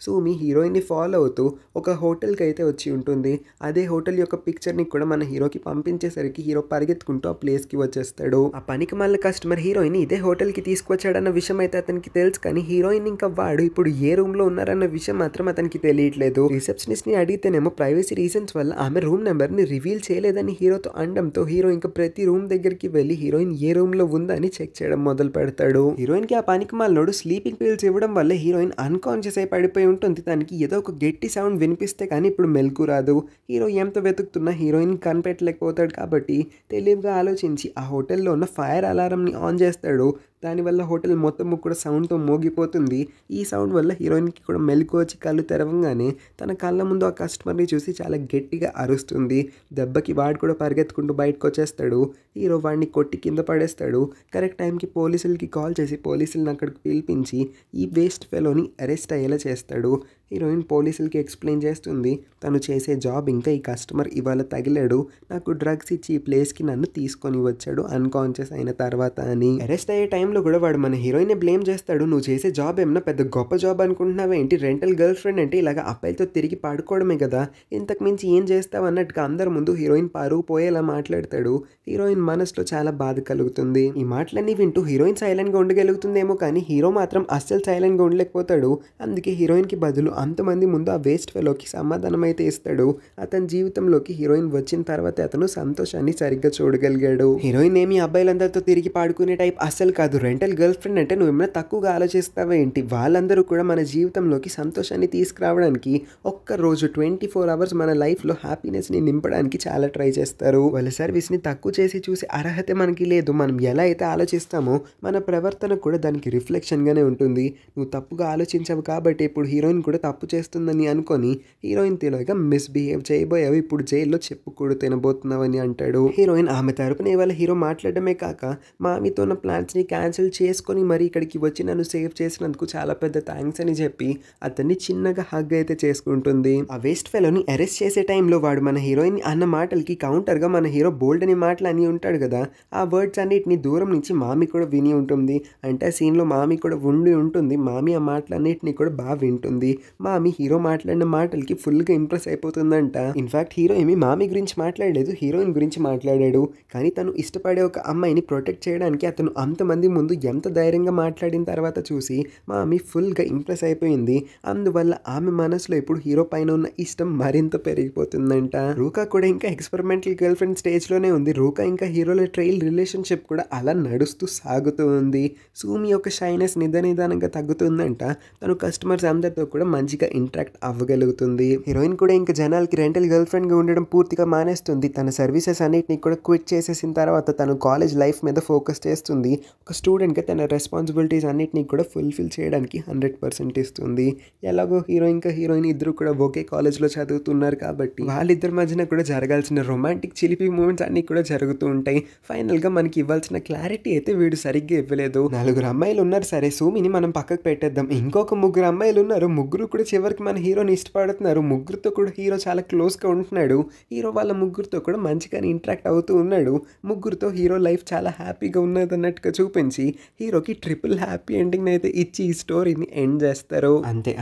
సూమి హీరోయిన్ని ఫాలో అవుతూ ఒక హోటల్కి అయితే వచ్చి ఉంటుంది. అదే హోటల్ యొక్క పిక్చర్ని కూడా మన హీరోకి పంపించేసరికి హీరో పరిగెత్తుకుంటూ ఆ ప్లేస్కి వచ్చేస్తాడు. ఆ పనికి మళ్ళీ కస్టమర్ హీరోయిన్ ఇదే హోటల్కి తీసుకొచ్చాడన్న విషయం అయితే అతనికి తెలుసు, కానీ హీరోయిన్ ఇంకా వాడు ఇప్పుడు ఏ రూమ్లో ఉన్నారన్న విషయం మాత్రం అతనికి తెలియట్లేదు. రిసెప్షనిస్ట్ని అడిగితేనేమో ప్రైవసీ రీజన్స్ వల్ల ఆమె రూమ్ నెంబర్ని రివీల్ చేయలేదని హీరోతో అనడంతో హీరో ఇంకా ప్రతి రూమ్ దగ్గరికి వెళ్ళి హీరోయిన్ ఏ రూమ్లో ఉందని చెక్ చేయడం మొదలు పెడతాడు. హీరోయిన్కి ఆ పనికి మాలినోడు స్లీపింగ్ పిల్స్ ఇవ్వడం వల్ల హీరోయిన్ అన్కాన్షియస్ అయి పడిపోయి ఉంటుంది. తనకి ఏదో ఒక గట్టి సౌండ్ వినిపిస్తే కానీ ఇప్పుడు మెలకు రాదు. హీరో ఎంత వెతుకుతున్నా హీరోయిన్ కనిపెట్టలేకపోతాడు కాబట్టి తెలివిగా ఆలోచించి ఆ హోటల్లో ఉన్న ఫైర్ అలారంని ఆన్ చేస్తాడు. దానివల్ల హోటల్ మొత్తం కూడా సౌండ్తో మోగిపోతుంది. ఈ సౌండ్ వల్ల హీరోయిన్కి కూడా మెలకు వచ్చి కళ్ళు తెరవంగానే తన కళ్ళ ముందు ఆ కస్టమర్ని చూసి చాలా గట్టిగా అరుస్తుంది. దెబ్బకి వాడు కూడా పరిగెత్తుకుంటూ బయటకు వచ్చేస్తాడు. హీరో వాడిని కొట్టి కింద పడేస్తాడు. కరెక్ట్ టైంకి పోలీసులకి కాల్ చేసి పోలీసులను అక్కడికి పిలిపించి ఈ వేస్ట్ ఫెలోని అరెస్ట్ అయ్యేలా చేస్తాడు. హీరోయిన్ పోలీసులకి ఎక్స్ప్లెయిన్ చేస్తుంది, తను చేసే జాబ్ ఇంకా ఈ కస్టమర్ ఇవాళ తగిలాడు, నాకు డ్రగ్స్ ఇచ్చి ఈ ప్లేస్కి నన్ను తీసుకొని వచ్చాడు అన్కాన్షియస్ అయిన తర్వాత అని. అరెస్ట్ అయ్యే టైంలో కూడా వాడు మన హీరోయిన్ బ్లేమ్ చేస్తాడు. నువ్వు చేసే జాబ్ ఏమన్నా పెద్ద గొప్ప జాబ్ అనుకుంటున్నావా ఏంటి? రెంటల్ గర్ల్ ఫ్రెండ్ అంటే ఇలాగ అబ్బాయిలతో తిరిగి పడుకోవడమే కదా, ఇంతకు మించి ఏం చేస్తావు అన్నట్టుగా అందరి ముందు హీరోయిన్ పరువు పోయేలా మాట్లాడతాడు. హీరోయిన్ మనసులో చాలా బాధ కలుగుతుంది. ఈ మాటలన్నీ వింటూ హీరోయిన్ సైలెంట్గా ఉండగలుగుతుందేమో, కానీ హీరో మాత్రం అస్సలు సైలెంట్గా ఉండలేకపోతాడు. అందుకే హీరోయిన్కి బదులు అంతమంది ముందు ఆ వేస్ట్ ఫెలోకి సమాధానం అయితే ఇస్తాడు. అతని జీవితంలోకి హీరోయిన్ వచ్చిన తర్వాత అతను సంతోషాన్ని సరిగ్గా చూడగలిగాడు. హీరోయిన్ ఏమి అబ్బాయిలందరితో తిరిగి పాడుకునే టైప్ అస్సలు కాదు. రెంటల్ గర్ల్ ఫ్రెండ్ అంటే నువ్వు ఏమైనా తక్కువగా ఆలోచిస్తావా ఏంటి? వాళ్ళందరూ కూడా మన జీవితంలోకి సంతోషాన్ని తీసుకురావడానికి ఒక్క రోజు 24 అవర్స్ మన లైఫ్లో హ్యాపీనెస్ని నింపడానికి చాలా ట్రై చేస్తారు. వాళ్ళ సర్వీస్ని తక్కువ చేసి చూసే అర్హత మనకి లేదు. మనం ఎలా అయితే ఆలోచిస్తామో మన ప్రవర్తన కూడా దానికి రిఫ్లెక్షన్గానే ఉంటుంది. నువ్వు తప్పుగా ఆలోచించావు కాబట్టి ఇప్పుడు హీరోయిన్ కూడా తప్పు చేస్తుందని అనుకొని హీరోయిన్ తెలియగా మిస్బిహేవ్ చేయబోయావు, ఇప్పుడు జైల్లో చెప్పుకూడు తినబోతున్నావని అంటాడు. హీరోయిన్ ఆమె తరపున ఇవాళ హీరో మాట్లాడమే కాక మామితో ఉన్న ప్లాన్స్ని క్యాన్సిల్ చేసుకొని మరి ఇక్కడికి వచ్చి నన్ను సేవ్ చేసినందుకు చాలా పెద్ద థ్యాంక్స్ అని చెప్పి అతన్ని చిన్నగా హగ్ అయితే చేసుకుంటుంది. ఆ వేస్ట్ ఫెలోని అరెస్ట్ చేసే టైంలో వాడు మన హీరోయిన్ అన్న మాటలకి కౌంటర్గా మన హీరో బోల్డ్ అని మాటలు అని ఉంటాడు కదా, ఆ వర్డ్స్ అన్నిటిని దూరం నుంచి మామి కూడా విని ఉంటుంది. అంటే ఆ సీన్లో మామి కూడా ఉండి ఉంటుంది. మామి ఆ మాటలన్నిటిని కూడా బాగా వింటుంది. మామి హీరో మాట్లాడిన మాటలకి ఫుల్గా ఇంప్రెస్ అయిపోతుందంట. ఇన్ఫాక్ట్ హీరో ఏమి మామి గురించి మాట్లాడలేదు, హీరోయిన్ గురించి మాట్లాడాడు. కానీ తను ఇష్టపడే ఒక అమ్మాయిని ప్రొటెక్ట్ చేయడానికి అతను అంతమంది ముందు ఎంత ధైర్యంగా మాట్లాడిన తర్వాత చూసి మామి ఫుల్గా ఇంప్రెస్ అయిపోయింది. అందువల్ల ఆమె మనసులో ఇప్పుడు హీరో పైన ఉన్న ఇష్టం మరింత పెరిగిపోతుందంట. రూకా కూడా ఇంకా ఎక్స్పెరిమెంటల్ గర్ల్ ఫ్రెండ్ స్టేజ్లోనే ఉంది. రూకా ఇంకా హీరోల ట్రైల్ రిలేషన్షిప్ కూడా అలా నడుస్తూ సాగుతూ ఉంది. సూమి యొక్క షైనెస్ నిదానంగా తగ్గుతుందంట. తను కస్టమర్స్ అందరితో కూడా మంచిగా ఇంటరాక్ట్ అవ్వగలుగుతుంది. హీరోయిన్ కూడా ఇంకా జనాలకి రెంటల్ గర్ల్ ఫ్రెండ్గా ఉండడం పూర్తిగా మానేస్తుంది. తన సర్వీసెస్ అన్నిటిని కూడా క్విట్ చేసేసిన తర్వాత తను కాలేజ్ లైఫ్ మీద ఫోకస్ చేస్తుంది. ఒక స్టూడెంట్గా తన రెస్పాన్సిబిలిటీస్ అన్నిటిని కూడా ఫుల్ఫిల్ చేయడానికి 100% ఇస్తుంది. ఎలాగో హీరో ఇంకా హీరోయిన్ ఇద్దరు కూడా ఒకే కాలేజ్లో చదువుతున్నారు కాబట్టి వాళ్ళిద్దరి మధ్యన కూడా జరగాల్సిన రొమాంటిక్ చిలిపి మూమెంట్స్ అన్నీ కూడా జరుగుతూ ఉంటాయి. ఫైనల్గా మనకి ఇవ్వాల్సిన క్లారిటీ అయితే వీడు సరిగ్గా ఇవ్వలేదు. 4 అమ్మాయిలు ఉన్నారు సరే, సూమిని మనం పక్కకు పెట్టేద్దాం. ఇంకొక 3 అమ్మాయిలు ఉన్నారు, ముగ్గురు కూడా చివరికి మన హీరోని ఇష్టపడుతున్నారు. ముగ్గురితో కూడా హీరో చాలా క్లోజ్‌గా ఉంటున్నాడు. హీరో వాళ్ళ ముగ్గురితో కూడా మంచిగానే ఇంటరాక్ట్ అవుతూ ఉన్నాడు. ముగ్గురితో హీరో లైఫ్ చాలా హ్యాపీగా ఉన్నదన్నట్టుగా చూపించి హీరోకి ట్రిపుల్ హ్యాపీ ఎండింగ్‌నైతే ఇచ్చి ఈ స్టోరీని ఎండ్ చేస్తారు.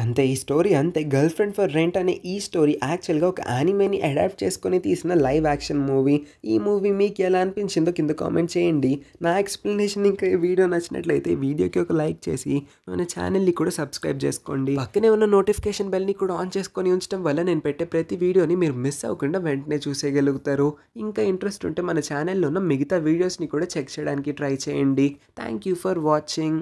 అంతే ఈ స్టోరీ అంతే. గర్ల్ ఫ్రెండ్ ఫర్ రెంట్ అనే ఈ స్టోరీ యాక్చువల్‌గా ఒక యానిమేని అడాప్ట్ చేసుకొని తీసిన లైవ్ యాక్షన్ మూవీ. ఈ మూవీ మీకు ఎలా అనిపించిందో కింద కామెంట్ చేయండి. నా ఎక్స్‌ప్లనేషన్ ఇంకా ఈ వీడియో నచ్చినట్లయితే వీడియోకి ఒక లైక్ చేసి మన ఛానల్‌ని కూడా సబ్స్క్రైబ్ చేసుకోండి. పక్కనే ఉన్న నోటిఫికేషన్ బెల్‌ని కూడా ఆన్ చేసుకొని ఉంచడం వల్ల నేను పెట్టే ప్రతి వీడియోని మీరు మిస్ అవ్వకుండా వెంటనే చూసేయగలుగుతారు. ఇంకా ఇంట్రెస్ట్ ఉంటే మన ఛానల్‌లో ఉన్న మిగతా వీడియోస్‌ని కూడా చెక్ చేయడానికి ట్రై చేయండి. Thank you for watching.